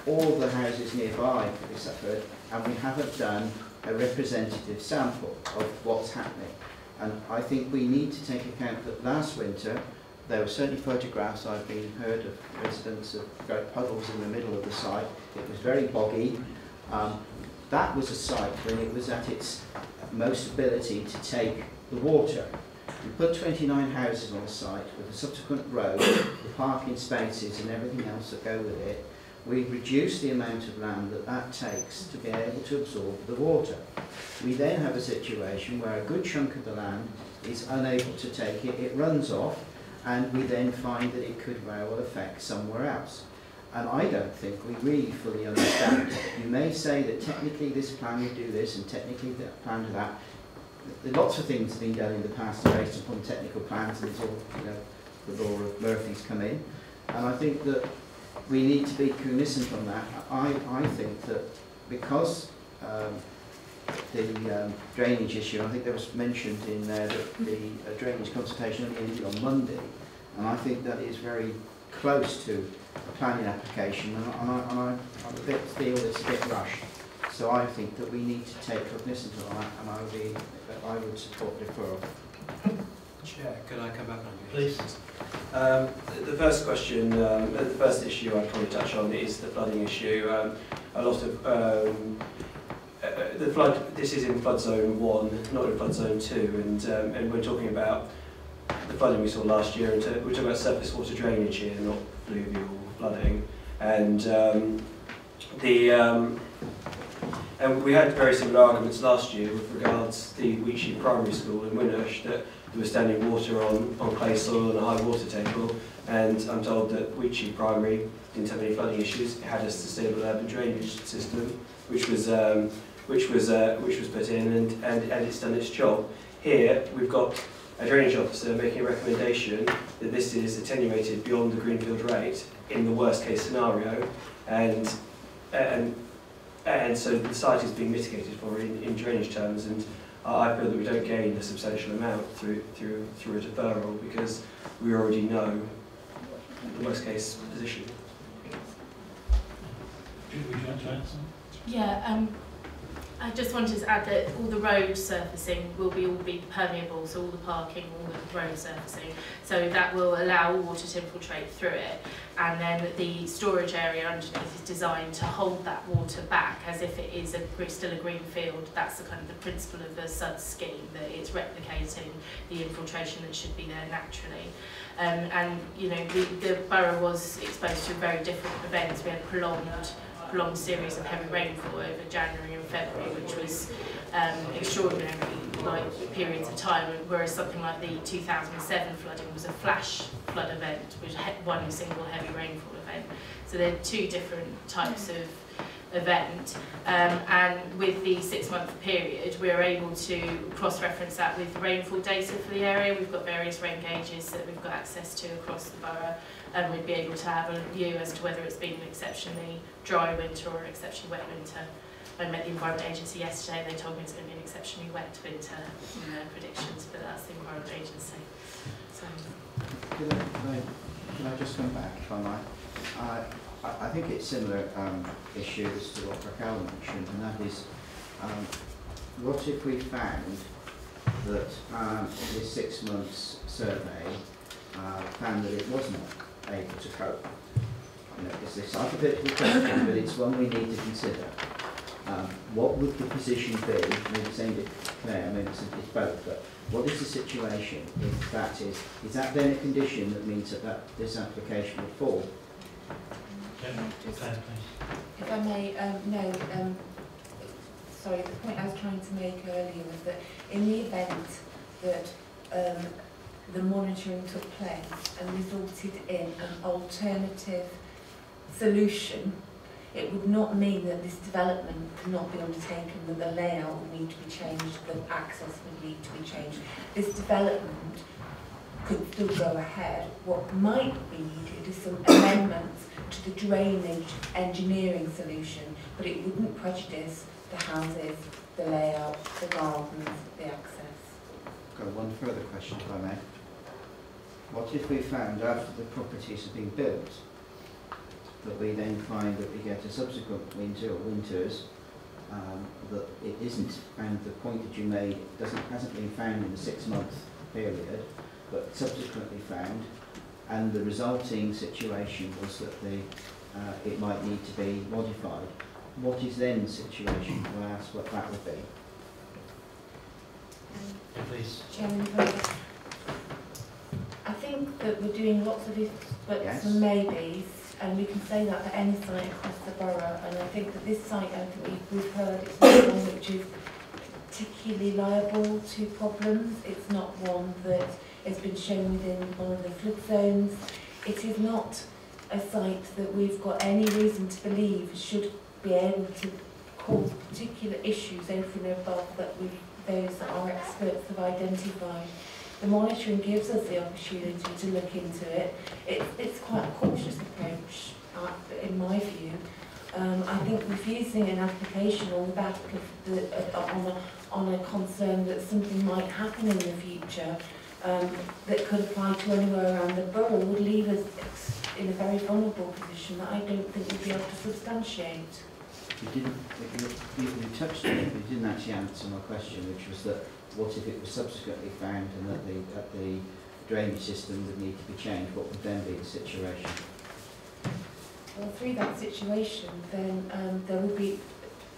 all the houses nearby could be suffered, and we haven't done a representative sample of what's happening. And I think we need to take account that last winter there were certainly photographs I've been heard of residents of great puddles in the middle of the site. It was very boggy. That was a site when it was at its most ability to take the water. We put 29 houses on the site with a subsequent road, the parking spaces and everything else that go with it. We've reduced the amount of land that takes to be able to absorb the water. We then have a situation where a good chunk of the land is unable to take it, it runs off, and we then find that it could very well affect somewhere else. And I don't think we really fully understand. You may say that technically this plan would do this and technically that plan do that. Lots of things have been done in the past based upon technical plans, and it's all, you know, the law of Murphy's come in. And I think that we need to be cognizant on that. I think that because the drainage issue, I think there was mentioned in there that the drainage consultation only ended on Monday, and I think that is very close to a planning application, and I feel it's a bit rushed. So I think that we need to take cognizance of that, and I would support deferral. Chair, could I come back on you? Please. The first question, the first issue I'd probably touch on is the flooding issue. A lot of the flood. This is in flood zone 1, not in flood zone 2, and we're talking about the flooding we saw last year. And we're talking about surface water drainage here, not fluvial flooding. And and we had very similar arguments last year with regards to the Wheatsheaf Primary School in Winnersh, that there was standing water on clay soil and a high water table, and I'm told that Wheatsheaf Primary didn't have any flooding issues. It had a sustainable urban drainage system, which was put in, and it's done its job. Here we've got a drainage officer making a recommendation that this is attenuated beyond the greenfield rate in the worst case scenario, and so the site is being mitigated for in drainage terms, and I feel that we don't gain a substantial amount through a deferral, because we already know the worst case position. Would you like to add something? Yeah, I just wanted to add that all the road surfacing will all be permeable, so all the parking, all the road surfacing, so that will allow water to infiltrate through it, and then the storage area underneath is designed to hold that water back as if it is still a green field. That's the kind of the principle of the SUD scheme, that it's replicating the infiltration that should be there naturally. And you know, the borough was exposed to very different events. We had a prolonged series of heavy rainfall over January and February, which was extraordinary, like periods of time, whereas something like the 2007 flooding was a flash flood event, which had one single heavy rainfall event. So they're two different types of event, and with the 6-month period we're able to cross-reference that with rainfall data for the area. We've got various rain gauges that we've got access to across the borough, and we'd be able to have a view as to whether it's been an exceptionally dry winter or an exceptionally wet winter. I met the Environment Agency yesterday, they told me it's going to be an exceptionally wet winter in their predictions, but that's the Environment Agency. So. Can I just come back, if I might? I think it's similar issues to what Raquel mentioned, and that is, what if we found that this 6 months survey found that it wasn't able to cope? You know, it's this hypothetical question, but it's one we need to consider. What would the position be? Maybe saying it Claire, maybe it's both, but what is the situation if that is that then a condition that means that this application would fall? If I may, sorry, the point I was trying to make earlier was that in the event that the monitoring took place and resulted in an alternative solution, it would not mean that this development could not be undertaken, that the layout would need to be changed, the access would need to be changed. This development could still go ahead. What might be needed is some amendments to the drainage engineering solution, but it wouldn't prejudice the houses, the layout, the gardens, the access. Got one further question, if I may. What if we found after the properties have been built that we then find that we get a subsequent winter or winters that it isn't, and the point that you made hasn't been found in the 6-month period, but subsequently found, and the resulting situation was that it might need to be modified. What is then the situation? Can I ask what that would be? Please. Chairman, I think that we're doing lots of ifs, buts Yes. and maybes, and we can say that for any site across the borough. And I think that this site, I think we've heard, it's not one which is particularly liable to problems. It's not one that has been shown within one of the flood zones. It is not a site that we've got any reason to believe should be able to cause particular issues over and above that those that our experts have identified. The monitoring gives us the opportunity to look into it. It's quite a cautious approach, in my view. I think refusing an application on the back of on a concern that something might happen in the future that could apply to anywhere around the borough would leave us in a very vulnerable position that I don't think we'd be able to substantiate. You touched on it, but you didn't actually answer my question, which was that what if it was subsequently found and that the drainage system would need to be changed? What would then be the situation? Well, through that situation, then there would be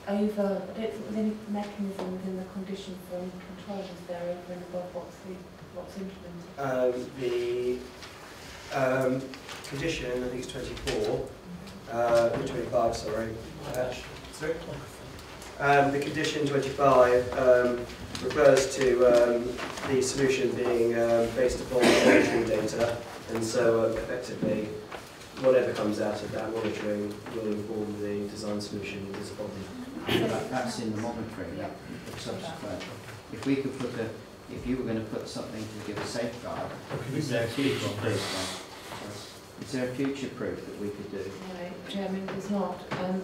I don't think there's any mechanism within the condition for any control is there over and above what's implemented. The condition, I think it's 24, 25, sorry. The condition 25 refers to the solution being based upon monitoring data, and so effectively whatever comes out of that monitoring will inform the design solution that is upon That's in the monitoring, that subsequent. If we could put if you were going to put something to give a safeguard, is there a future proof? Is there a future proof that we could do? No, Chairman, there's not.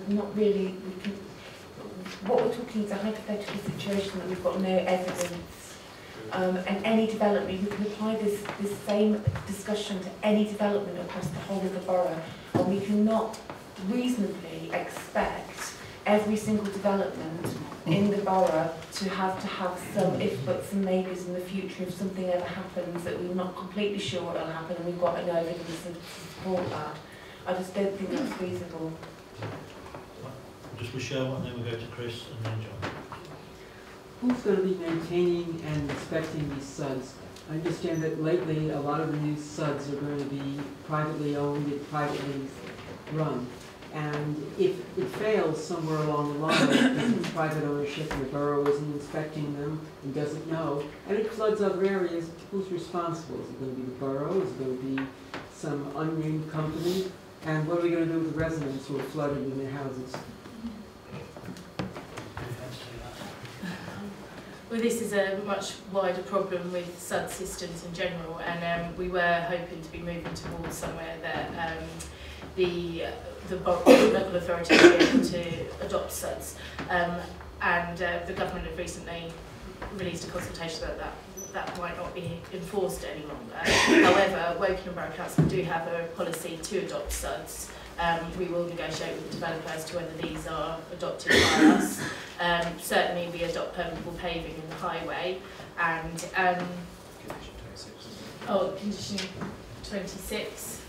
Not really. What we're talking is a hypothetical situation that we've got no evidence. And any development, we can apply this same discussion to any development across the whole of the borough, and we cannot reasonably expect every single development in the borough to have some if buts and maybes in the future if something ever happens that we're not completely sure what will happen and we've got no evidence to support that. I just don't think that's feasible. Just Michelle, and then we'll go to Chris and then John. Who's going to be maintaining and inspecting these SUDs? I understand that lately a lot of the new SUDs are going to be privately owned and privately run. And if it fails somewhere along the line, because it's private ownership and the borough isn't inspecting them and doesn't know, and it floods other areas, who's responsible? Is it going to be the borough? Is it going to be some unnamed company? And what are we going to do with the residents who are flooded in their houses? Well, this is a much wider problem with SUD systems in general, and we were hoping to be moving towards somewhere that the local authority will be able to adopt SUDs, and the government have recently released a consultation that might not be enforced any longer. However, Woking Borough Council do have a policy to adopt SUDs. We will negotiate with the developer as to whether these are adopted by us. Certainly we adopt permeable paving in the highway, and condition 26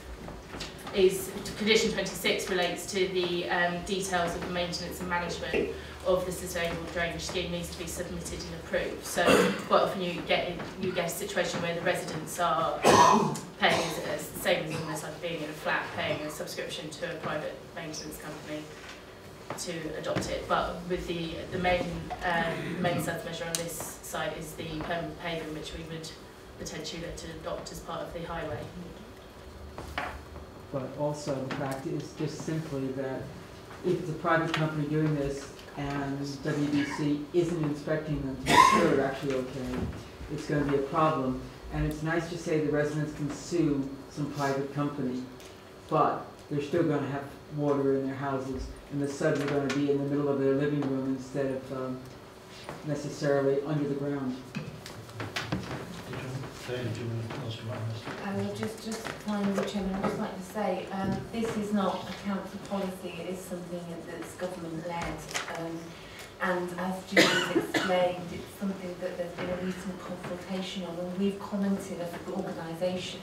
is condition 26 relates to the details of the maintenance and management of the sustainable drainage scheme needs to be submitted and approved. So quite often you get a situation where the residents are paying as the same as almost like being in a flat, paying a subscription to a private maintenance company to adopt it. But with the main SUDS measure on this side is the permanent paving, which we would potentially look to adopt as part of the highway. But also the fact is just simply that if it's a private company doing this and WBC isn't inspecting them to make sure they're actually okay, it's going to be a problem. And it's nice to say the residents can sue some private company, but they're still going to have water in their houses, and the SUDs are going to be in the middle of their living room instead of necessarily under the ground. Just finally, Chairman, I'd just like to say this is not a council policy, it is something that's government-led. And as Julian's explained, it's something that there's been a recent consultation on, and we've commented as an organisation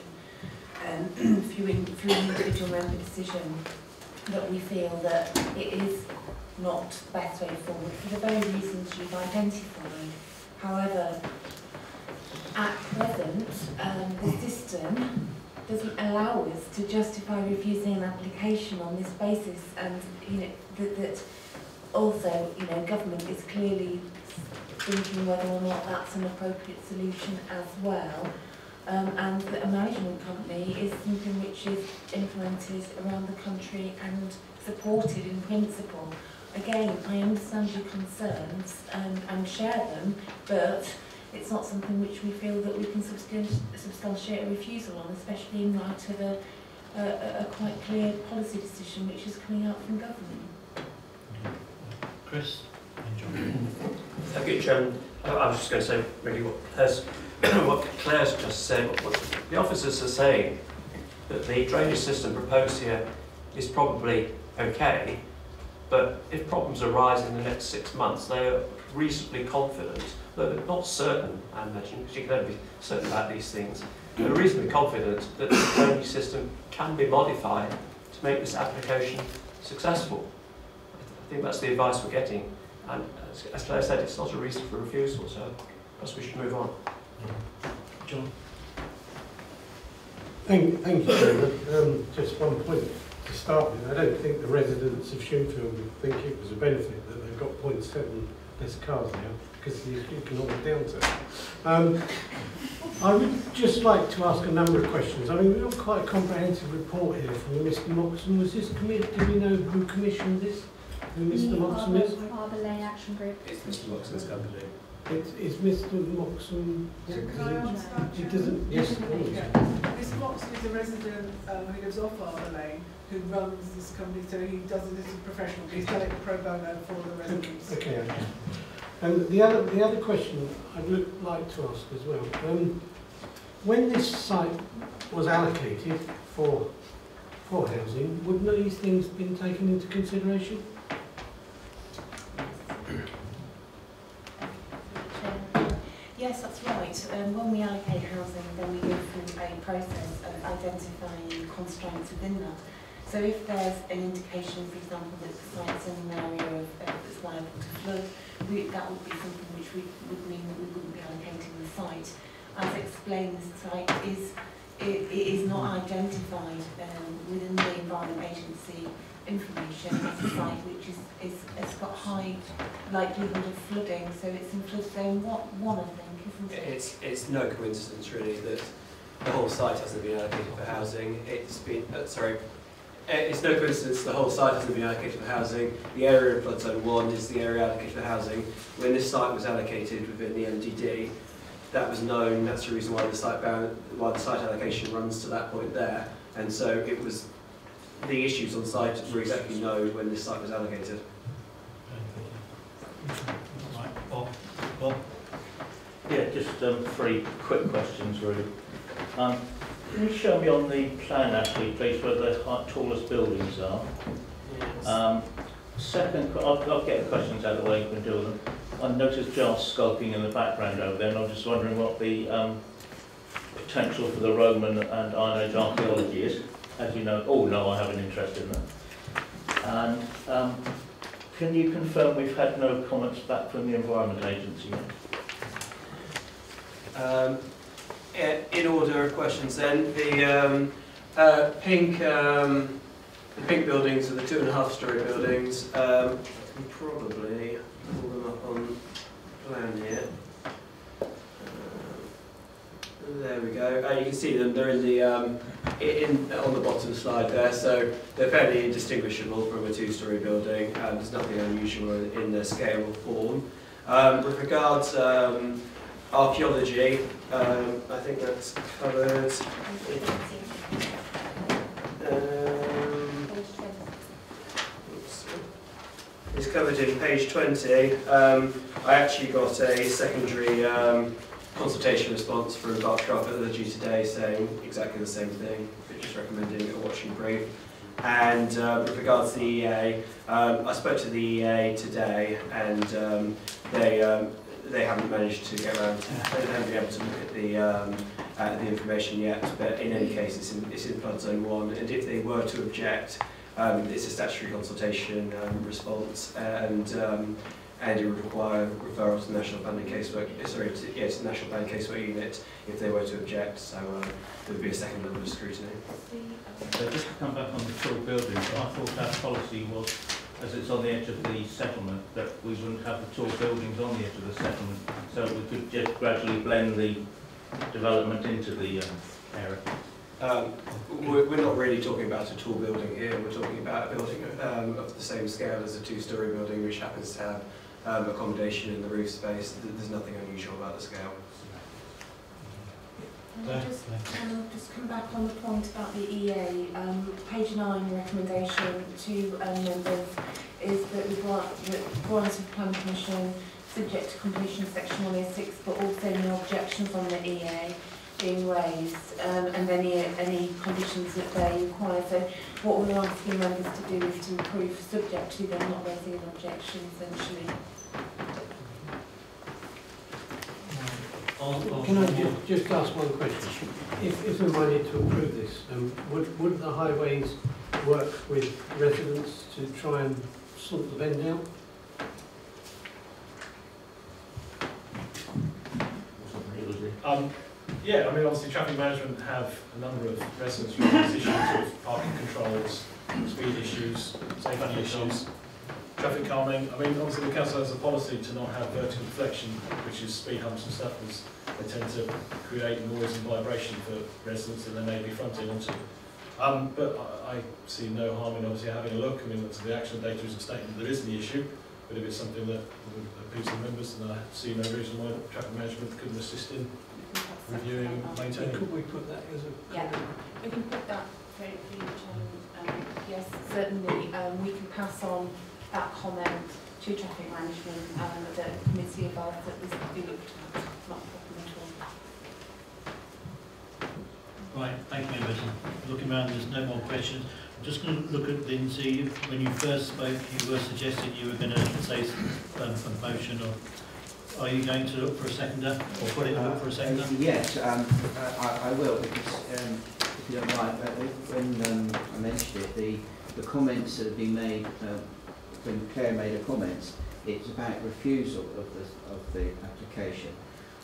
through an individual member decision that we feel that it is not the best way forward for the very reasons you've identified. However, at present, the system doesn't allow us to justify refusing an application on this basis, and that also government is clearly thinking whether or not that's an appropriate solution as well, and that a management company is something which is implemented around the country and supported in principle. Again, I understand your concerns and share them, but it's not something which we feel that we can substantiate a refusal on, especially in light of a quite clear policy decision which is coming out from government. Chris and John. Thank you, Chairman. I was just going to say really what Claire's just said. What the officers are saying, that the drainage system proposed here is probably okay, but if problems arise in the next 6 months, they are reasonably confident, though they're not certain, I imagine, because you can only be certain about these things, they're reasonably confident that the drainage system can be modified to make this application successful. I think that's the advice we're getting, and as Claire said, it's not a reason for refusal, so perhaps we should move on. John. Thank you, Chairman. Just one point to start with. I don't think the residents of Shinfield would think it was a benefit that they've got 0.7 less cars now because of the economic downturn. I would just like to ask a number of questions. I mean, we've got quite a comprehensive report here from Mr. Moxon. Was this committed? Do we know who commissioned this? Who Mr. Moxon is? Arbor Lane Action Group. It's Mr. Moxon's company. Is Mr. Moxon? Can I answer? He doesn't. Yes, please. Mr. Moxon is a resident who lives off Arbor Lane, who runs this company, so he does it as a professional. He's done it pro bono for the residents. Okay. And the other question I'd like to ask as well. When this site was allocated for housing, wouldn't these things been taken into consideration? Yes, that's right. When we allocate housing, then we go through a process of identifying constraints within that. So if there's an indication, for example, that the site's in an area that's liable to flood, that would be something which would mean that we wouldn't be allocating the site. As explained, the site is not identified within the Environment Agency information as a site which has got high likelihood of flooding, so it's in flood zone one, I think, isn't it? It's no coincidence really that the whole site hasn't been allocated for housing. It's no coincidence the whole site hasn't been allocated for housing. The area of flood zone 1 is the area allocated for housing. When this site was allocated within the MDD, that was known. That's the reason why the site allocation runs to that point there. And so it was the issues on site were exactly known when this site was allocated. Right, Bob. Yeah, just 3 quick questions really. Can you show me on the plan actually, please, where the tallest buildings are? Yes. Second, I'll get the questions out of the way, you can deal with them. I noticed Giles sculpting in the background over there, and I'm just wondering what the potential for the Roman and Iron Age archaeology is. As you know, I have an interest in that. And can you confirm we've had no comments back from the Environment Agency yet? In order of questions then, the pink buildings are the 2.5-storey buildings. You can probably pull them up on the plan here. There we go. You can see them. They're in the on the bottom slide there. So they're fairly indistinguishable from a 2-storey building. There's nothing unusual in their scale or form. With regards archaeology, I think that's covered. It's covered in page 20. I actually got a secondary consultation response from Berkshire Archaeology today saying exactly the same thing, just recommending a watching brief. And with regards to the EA, I spoke to the EA today, and they haven't managed to get around. They haven't been able to look at the information yet. But in any case, it's in flood zone 1, and if they were to object, it's a statutory consultation response, and it would require referral to the National Planning Casework. Sorry, to the National Planning Casework Unit if they were to object. So there would be a second level of scrutiny. So just to come back on the tall buildings, I thought our policy was, as it's on the edge of the settlement, that we wouldn't have the tall buildings on the edge of the settlement, so we could just gradually blend the development into the area. We're not really talking about a tall building here. We're talking about a building of the same scale as a two-storey building, which happens to have accommodation in the roof space. There's nothing unusual about the scale. Can I just come back on the point about the EA? Page 9, recommendation to members is that we grant the Planning Commission subject to completion of section 106, but also no objections on the EA being raised, and any conditions that they require. So what we're asking members to do is to approve subject to them not raising an objection, essentially. Can I just ask one question? If we're minded to approve this, would the highways work with residents to try and sort the bend out? Yeah, I mean, obviously traffic management have a number of residents with issues of parking controls, speed issues, safety issues, traffic calming. I mean, obviously the council has a policy to not have vertical deflection, which is speed humps and stuff, as they tend to create noise and vibration for residents that they may be fronting onto. But I see no harm in obviously having a look. I mean, the actual data is a statement that there is the issue, but if it's something that would appeal to the members, then I see no reason why traffic management couldn't assist in reviewing and maintaining. Could we put that as a... Yeah, we can put that for you, Chairman. Yes, certainly. We can pass on that comment to traffic management, and the committee advised that this would be looked at. Not a problem at all. Right, thank you, members. Looking around, there's no more questions. I'm just going to look at Lindsay. When you first spoke, you were suggesting you were going to say a motion, or are you going to look for a seconder, or put it look for a seconder? Yes, I will, because if you don't mind, when I mentioned it, the comments that have been made, when Claire made a comment, it's about refusal of the application.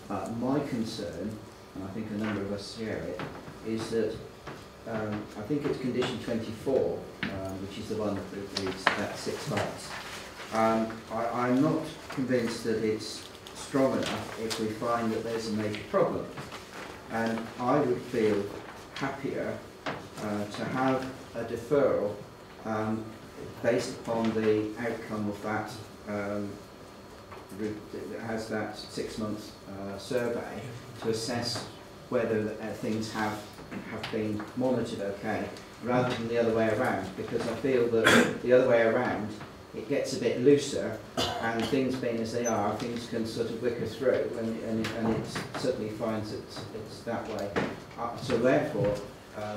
My concern, and I think a number of us share it, is that I think it's condition 24, which is the one that reads about 6 months. I'm not convinced that it's strong enough if we find that there's a major problem. And I would feel happier to have a deferral based upon the outcome of that, has that 6 month survey to assess whether things have been monitored okay, rather than the other way around, because I feel that the other way around it gets a bit looser, and things being as they are, things can sort of wicker through, and it certainly finds it's that way. So therefore,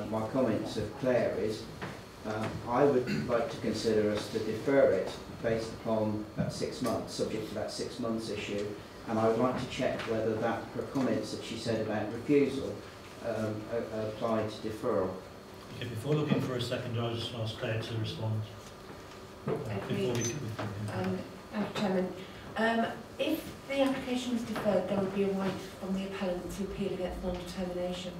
my comments of Claire is, I would like to consider us to defer it based upon that 6 months, subject to that 6 months issue, and I would like to check whether her comments that she said about refusal apply to deferral. Okay, before looking for a seconder, I'll just ask Claire to respond. Thank you, Chairman. If the application was deferred, there would be a right from the appellant to appeal against non-determination.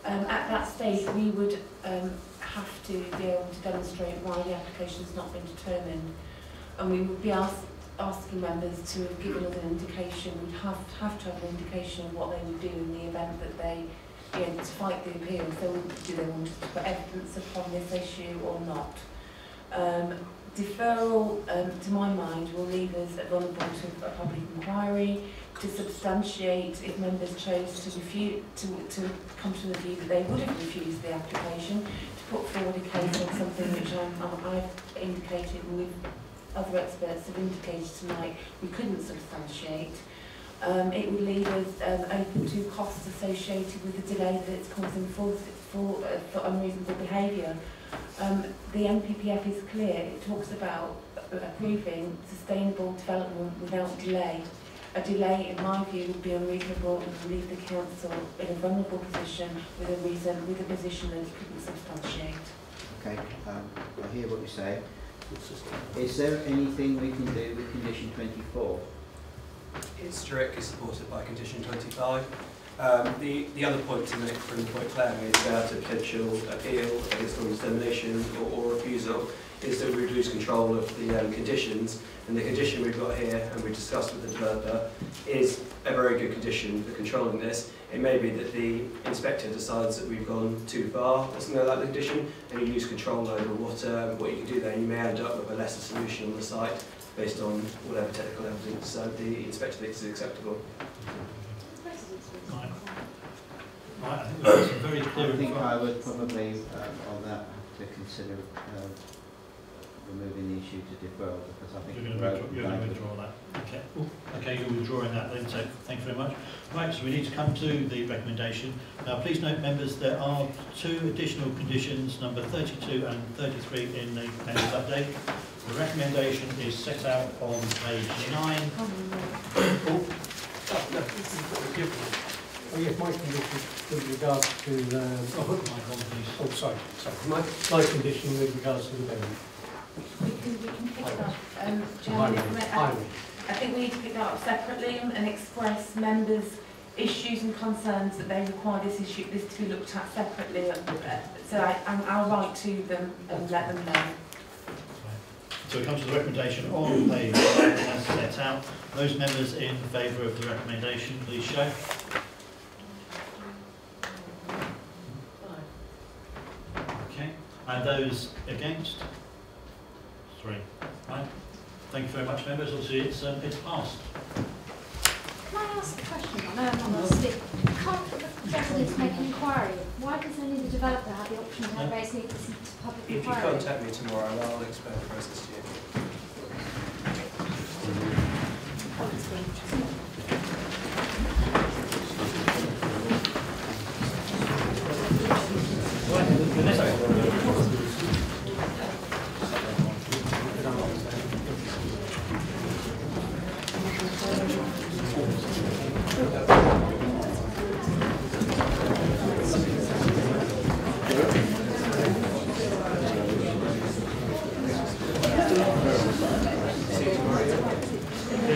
At that stage, we would have to be able to demonstrate why the application has not been determined, and we would be asking members to have given us an indication. We'd have to have an indication of what they would do in the event that they be able to fight the appeal. So do they want us to put evidence upon this issue or not? Deferral, to my mind, will leave us vulnerable to a public inquiry, to substantiate if members chose to refuse, to come to the view that they would have refused the application, to put forward a case on something which I've indicated and other experts have indicated tonight we couldn't substantiate. It would leave us open to costs associated with the delay that it's causing for unreasonable behaviour. the NPPF is clear. It talks about approving sustainable development without delay. A delay, in my view, would be unreasonable and would leave the council in a vulnerable position with a position that it couldn't substantiate. Okay, I hear what you say. Is there anything we can do with condition 24? It's directly supported by condition 25. The other point to make from the point Claire made about a potential appeal against non-determination or refusal is that we lose control of the conditions, and the condition we've got here and we discussed with the developer is a very good condition for controlling this. It may be that the inspector decides that we've gone too far or something like that condition, and you lose control over what you can do there, and you may end up with a lesser solution on the site based on whatever technical evidence the inspector thinks is acceptable. Right, I think that's very clear. I think I would probably, on that, to consider removing the issue to deferral, because I think you're going to withdraw that. Okay. Ooh, okay, you're withdrawing that then, so thank you very much. Right, so we need to come to the recommendation. Now, please note, members, there are 2 additional conditions, number 32 and 33 in the members' update. The recommendation is set out on page 9. Oh, yes, my condition with regards to my condition with regards to the venue. We can pick it up. Chairman, I think we need to pick that up separately and express members' issues and concerns that they require this to be looked at separately. So I'll write to them and let them know. So we come to the recommendation on page 9 as set out. Those members in favour of the recommendation, please show. Okay, and those against? 3. Right. Thank you very much, members. Obviously, it's passed. Can I ask a question on the stick? Can't the residents make an inquiry? Why does only the developer have the option to have basically to public If you inquiry? contact me tomorrow, I'll explain the process to you.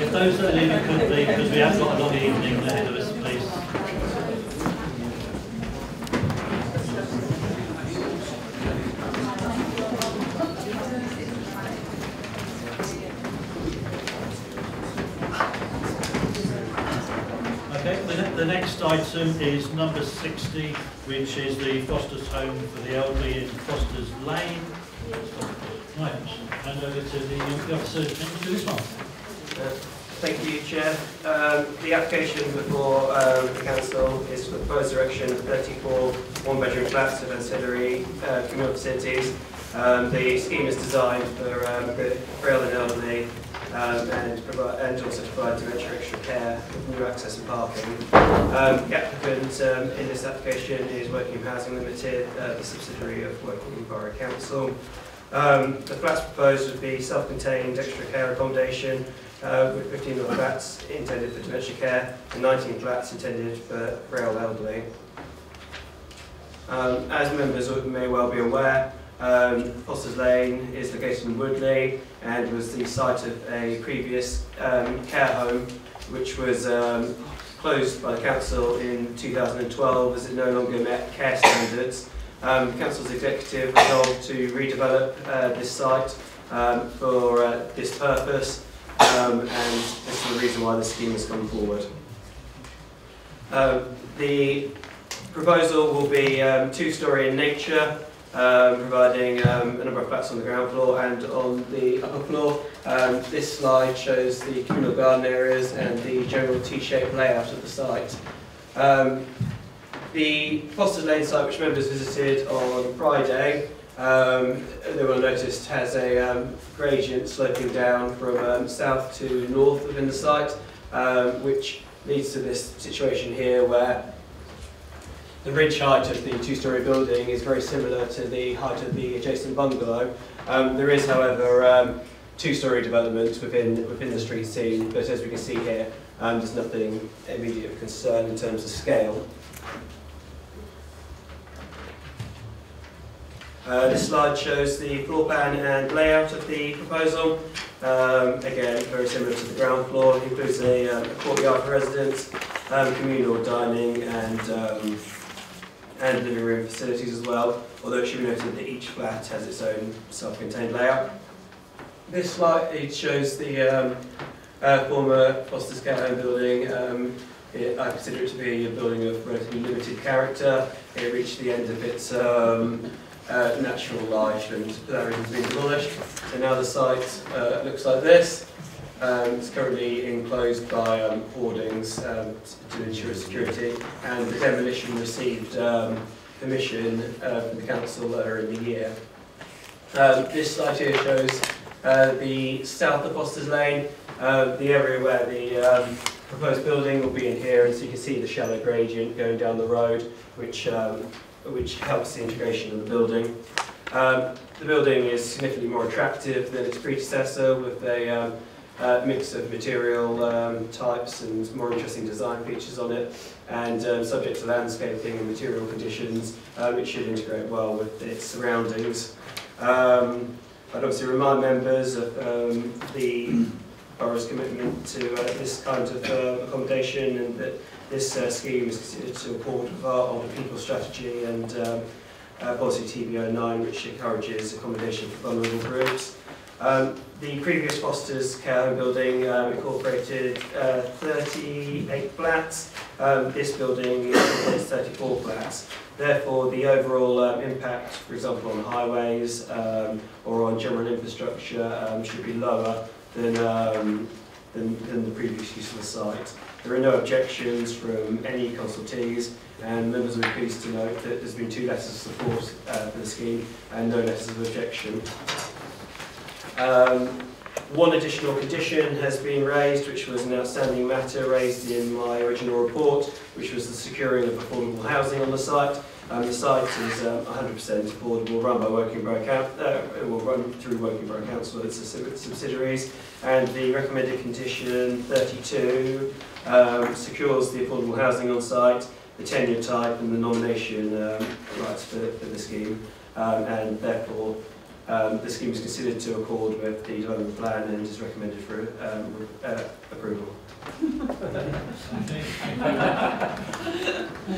Those that are leaving could leave, because we have got a long evening ahead of us, please. Okay, the next item is number 60, which is the Foster's Home for the Elderly in Foster's Lane. Right, hand over to the officer to do this one. Thank you, Chair. The application before the Council is for the proposed erection of 34 one-bedroom flats with ancillary communal facilities. The scheme is designed for the frail and elderly and also to provide dementia extra care with new access and parking. The applicant in this application is Working Housing Limited, the subsidiary of Working Borough Council. The flats proposed would be self-contained extra care accommodation with 15 flats intended for dementia care and 19 flats intended for frail elderly. As members may well be aware, Foster's Lane is located in Woodley and was the site of a previous care home which was closed by the Council in 2012 as it no longer met care standards. Council's executive resolved to redevelop this site for this purpose, and this is the reason why the scheme has come forward. The proposal will be 2-storey in nature, providing a number of flats on the ground floor and on the upper floor. This slide shows the communal garden areas and the general T-shaped layout of the site. The Foster's Lane site, which members visited on Friday, they will have noticed has a gradient sloping down from south to north within the site, which leads to this situation here where the ridge height of the two-storey building is very similar to the height of the adjacent bungalow. There is, however, two-storey development within the street scene, but as we can see here, there's nothing immediate of concern in terms of scale. This slide shows the floor plan and layout of the proposal. Again, very similar to the ground floor. It includes a courtyard for residents, communal dining, and living room facilities as well, although it should be noted that each flat has its own self-contained layout. This slide shows the former Foster's Care Home building. I consider it to be a building of relatively limited character. It reached the end of its natural life and for that reason has been demolished. So now the site looks like this. It's currently enclosed by hoardings to ensure security, and the demolition received permission from the council earlier in the year. This slide here shows the south of Foster's Lane, the area where the proposed building will be in here, and so you can see the shallow gradient going down the road, which helps the integration of the building. The building is significantly more attractive than its predecessor, with a mix of material types and more interesting design features on it, and subject to landscaping and material conditions, it should integrate well with its surroundings. I'd obviously remind members of the borough's commitment to this kind of accommodation, and that this scheme is considered to accord with our older people strategy and policy TB09, which encourages accommodation for vulnerable groups. The previous Foster's Care Home building incorporated 38 flats. This building incorporates 34 flats. Therefore, the overall impact, for example, on highways or on general infrastructure should be lower than the previous use of the site. There are no objections from any consultees, and members will be pleased to note that there's been 2 letters of support for the scheme and no letters of objection. One additional condition has been raised, which was an outstanding matter raised in my original report, which was the securing of affordable housing on the site. The site is 100% affordable, run by Working Borough will run through Working Borough Council, its subsidiaries, and the recommended condition 32 secures the affordable housing on site, the tenure type, and the nomination rights for the scheme, and therefore the scheme is considered to accord with the development plan and is recommended for approval.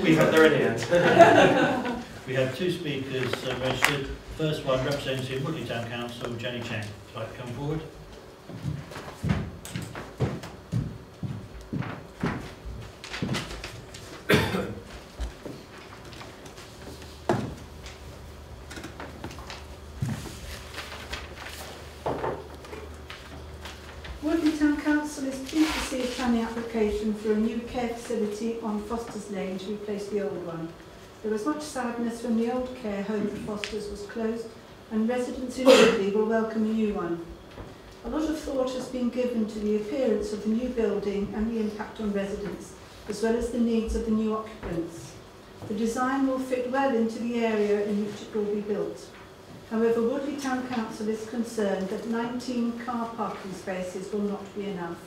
We have there in the end. We have 2 speakers registered. First one representing Woodley Town Council, Jenny Cheng. Would you like to come forward? Woodley Town Council is pleased to see a planning application for a new care facility on Foster's Lane to replace the old one. There was much sadness when the old care home for Fosters was closed, and residents in Woodley will welcome a new one. A lot of thought has been given to the appearance of the new building and the impact on residents, as well as the needs of the new occupants. The design will fit well into the area in which it will be built. However, Woodley Town Council is concerned that 19 car parking spaces will not be enough.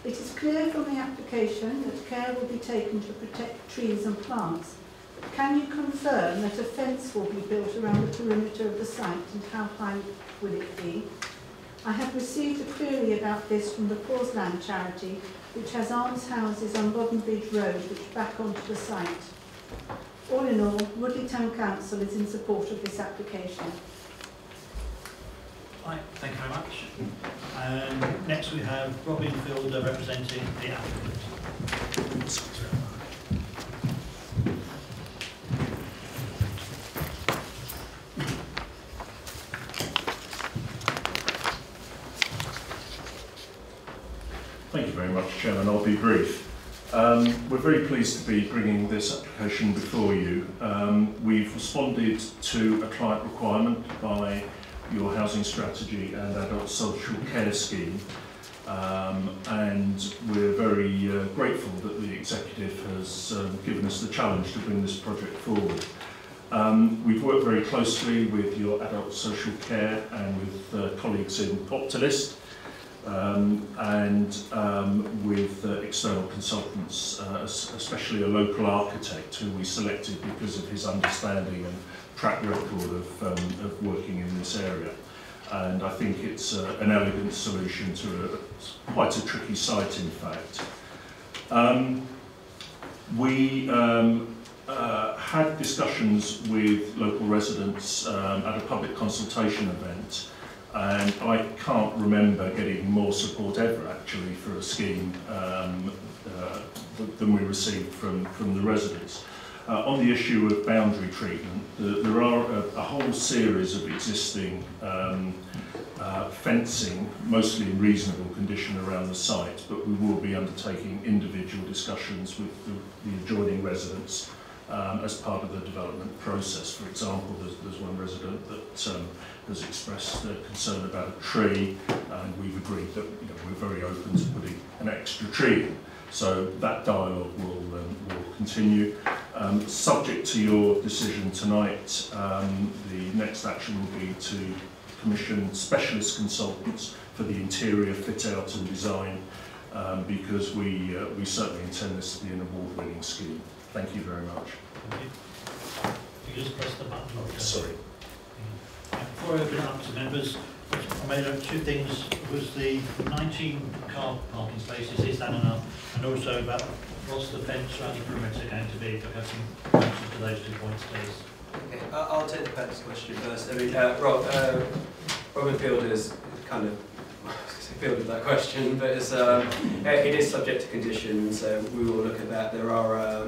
It is clear from the application that care will be taken to protect trees and plants. But can you confirm that a fence will be built around the perimeter of the site, and how high will it be? I have received a query about this from the Cause Land charity, which has almshouses on Bodden Bridge Road which back onto the site. All in all, Woodley Town Council is in support of this application. Right, thank you very much. And next we have Robin Fielder representing the applicant. Thank you very much, Chairman. I'll be brief. We're very pleased to be bringing this application before you. We've responded to a client requirement by your housing strategy and adult social care scheme, and we're very grateful that the executive has given us the challenge to bring this project forward. We've worked very closely with your adult social care and with colleagues in Optilist, and with external consultants, especially a local architect who we selected because of his understanding and track record of working in this area. And I think it's an elegant solution to quite a tricky site, in fact. We had discussions with local residents at a public consultation event, and I can't remember getting more support ever actually for a scheme than we received from the residents. On the issue of boundary treatment, there are a whole series of existing fencing, mostly in reasonable condition around the site, but we will be undertaking individual discussions with the adjoining residents as part of the development process. For example, there's one resident that has expressed concern about a tree, and we've agreed that we're very open to putting an extra tree in. So that dialogue will continue. Subject to your decision tonight, the next action will be to commission specialist consultants for the interior fit out and design, because we certainly intend this to be an award-winning scheme. Thank you very much. Thank you. You just press the button. Sorry. Before I open it up to members, I made up two things. Was the 19 car parking spaces, is that enough? And also about what's the fence around the perimeter going to be? If I have some answers to those 2 points, please. Okay, I'll take the fence question first. I mean, Robin Fielder's kind of fielded that question, but it's, it is subject to conditions, so we will look at that. There are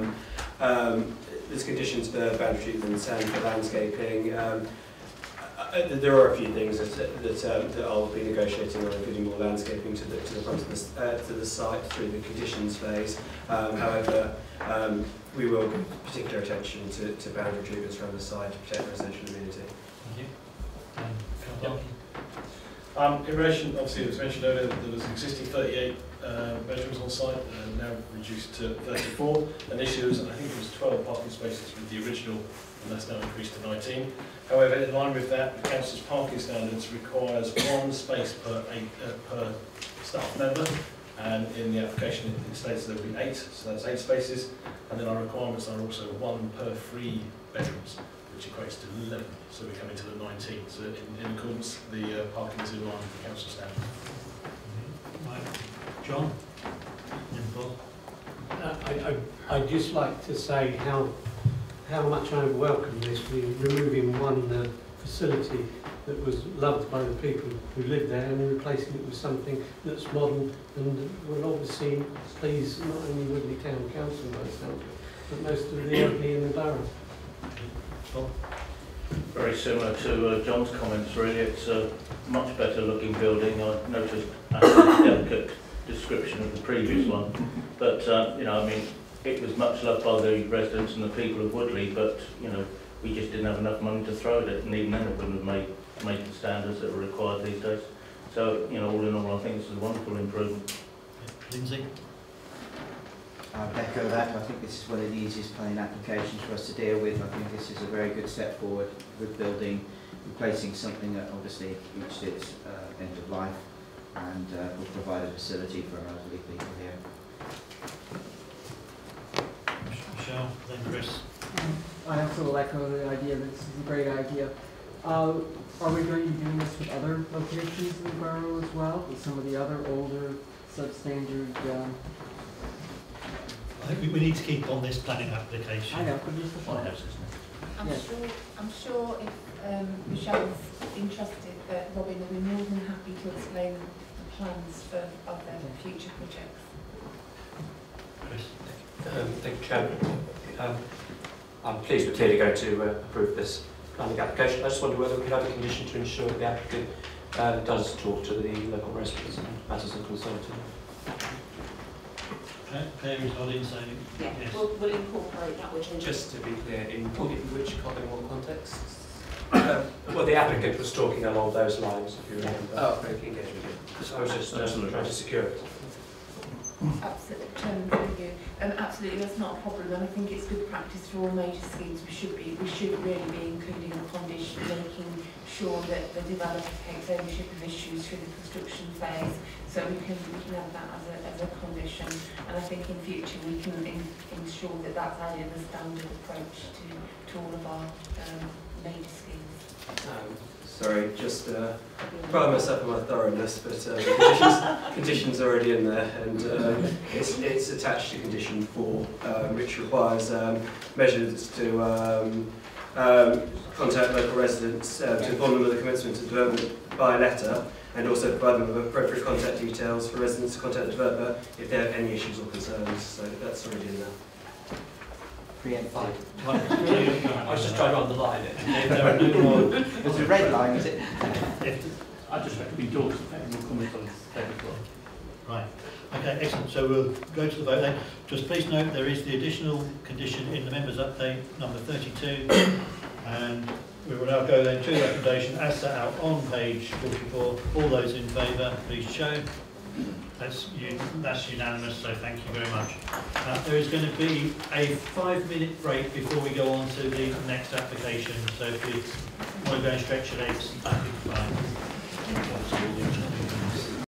there's conditions for boundary treatments and for landscaping. There are a few things that I'll be negotiating on, including more landscaping to the front of the site through the conditions phase. However, we will give particular attention to boundary treatments around the site to protect the residential immunity. Thank you. In relation, obviously, it was mentioned earlier that there was an existing 38 bedrooms on site, now reduced to 34. Initially, I think it was 12 parking spaces with the original, and that's now increased to 19. However, in line with that, the council's parking standards requires 1 space per staff member, and in the application it states there will be 8, so that's 8 spaces, and then our requirements are also 1 per 3 bedrooms, which equates to 11, so we come into the 19. So in accordance, the parking is in line with the council standard. Right. John? I'd just like to say how much I welcome this, removing one facility that was loved by the people who lived there and replacing it with something that's modern and will obviously please not only Woodley Town Council myself, but most of the LP in the borough. Very similar to John's comments, really. It's a much better looking building. I noticed a delicate description of the previous one, but I mean, it was much loved by the residents and the people of Woodley, but we just didn't have enough money to throw at it, and even then it wouldn't have made the standards that are required these days. So all in all, I think this is a wonderful improvement. Lindsay? I'll echo that. I think this is one of the easiest planning applications for us to deal with. I think this is a very good step forward with building, replacing something that obviously reached its end of life, and will provide a facility for our elderly people here. Michelle, then Chris. I also will echo the idea that this is a great idea. Are we going to be doing this with other locations in the borough as well, with some of the other older substandard? I think we need to keep on this planning application. I know, but just the What else, isn't it? I'm sure if Michelle's interested, that Robin will be more than happy to explain the plans for other future projects. Chris? Thank you, Chairman. I'm pleased we're clearly going to approve this planning application. I just wonder whether we could have a condition to ensure that the applicant does talk to the local residents and matters of concern to them. Claire is nodding, saying yeah, yes. We'll incorporate that within. Just to be clear, in what contexts? Well, the applicant was talking along those lines, if you remember. Oh, okay, engagement. I was just trying to secure it. Absolutely, thank you. Absolutely, that's not a problem, and I think it's good practice for all major schemes. We should really be including a condition, making sure that the developer takes ownership of issues through the construction phase. So we can have that as a condition, and I think in future we can ensure that that's added as a standard approach to all of our major schemes. Sorry, just pride myself on my thoroughness, but the conditions are already in there, and it's attached to condition 4, which requires measures to contact local residents to inform them of the commencement of development by letter, and also provide them with appropriate contact details for residents to contact the developer if they have any issues or concerns. So that's already in there. Preemptive. I was just trying to underline it. If there are no more, There's a red line, is it? I just have to be endorsed. We'll comment on technical. right. Okay, excellent. So we'll go to the vote then. Just please note there is the additional condition in the members' update number 32, and we will now go then to the recommendation as set out on page 44. All those in favour, please show. That's unanimous, so thank you very much. There is going to be a 5-minute break before we go on to the next application, so if you want to go and stretch your legs, that'd be fine.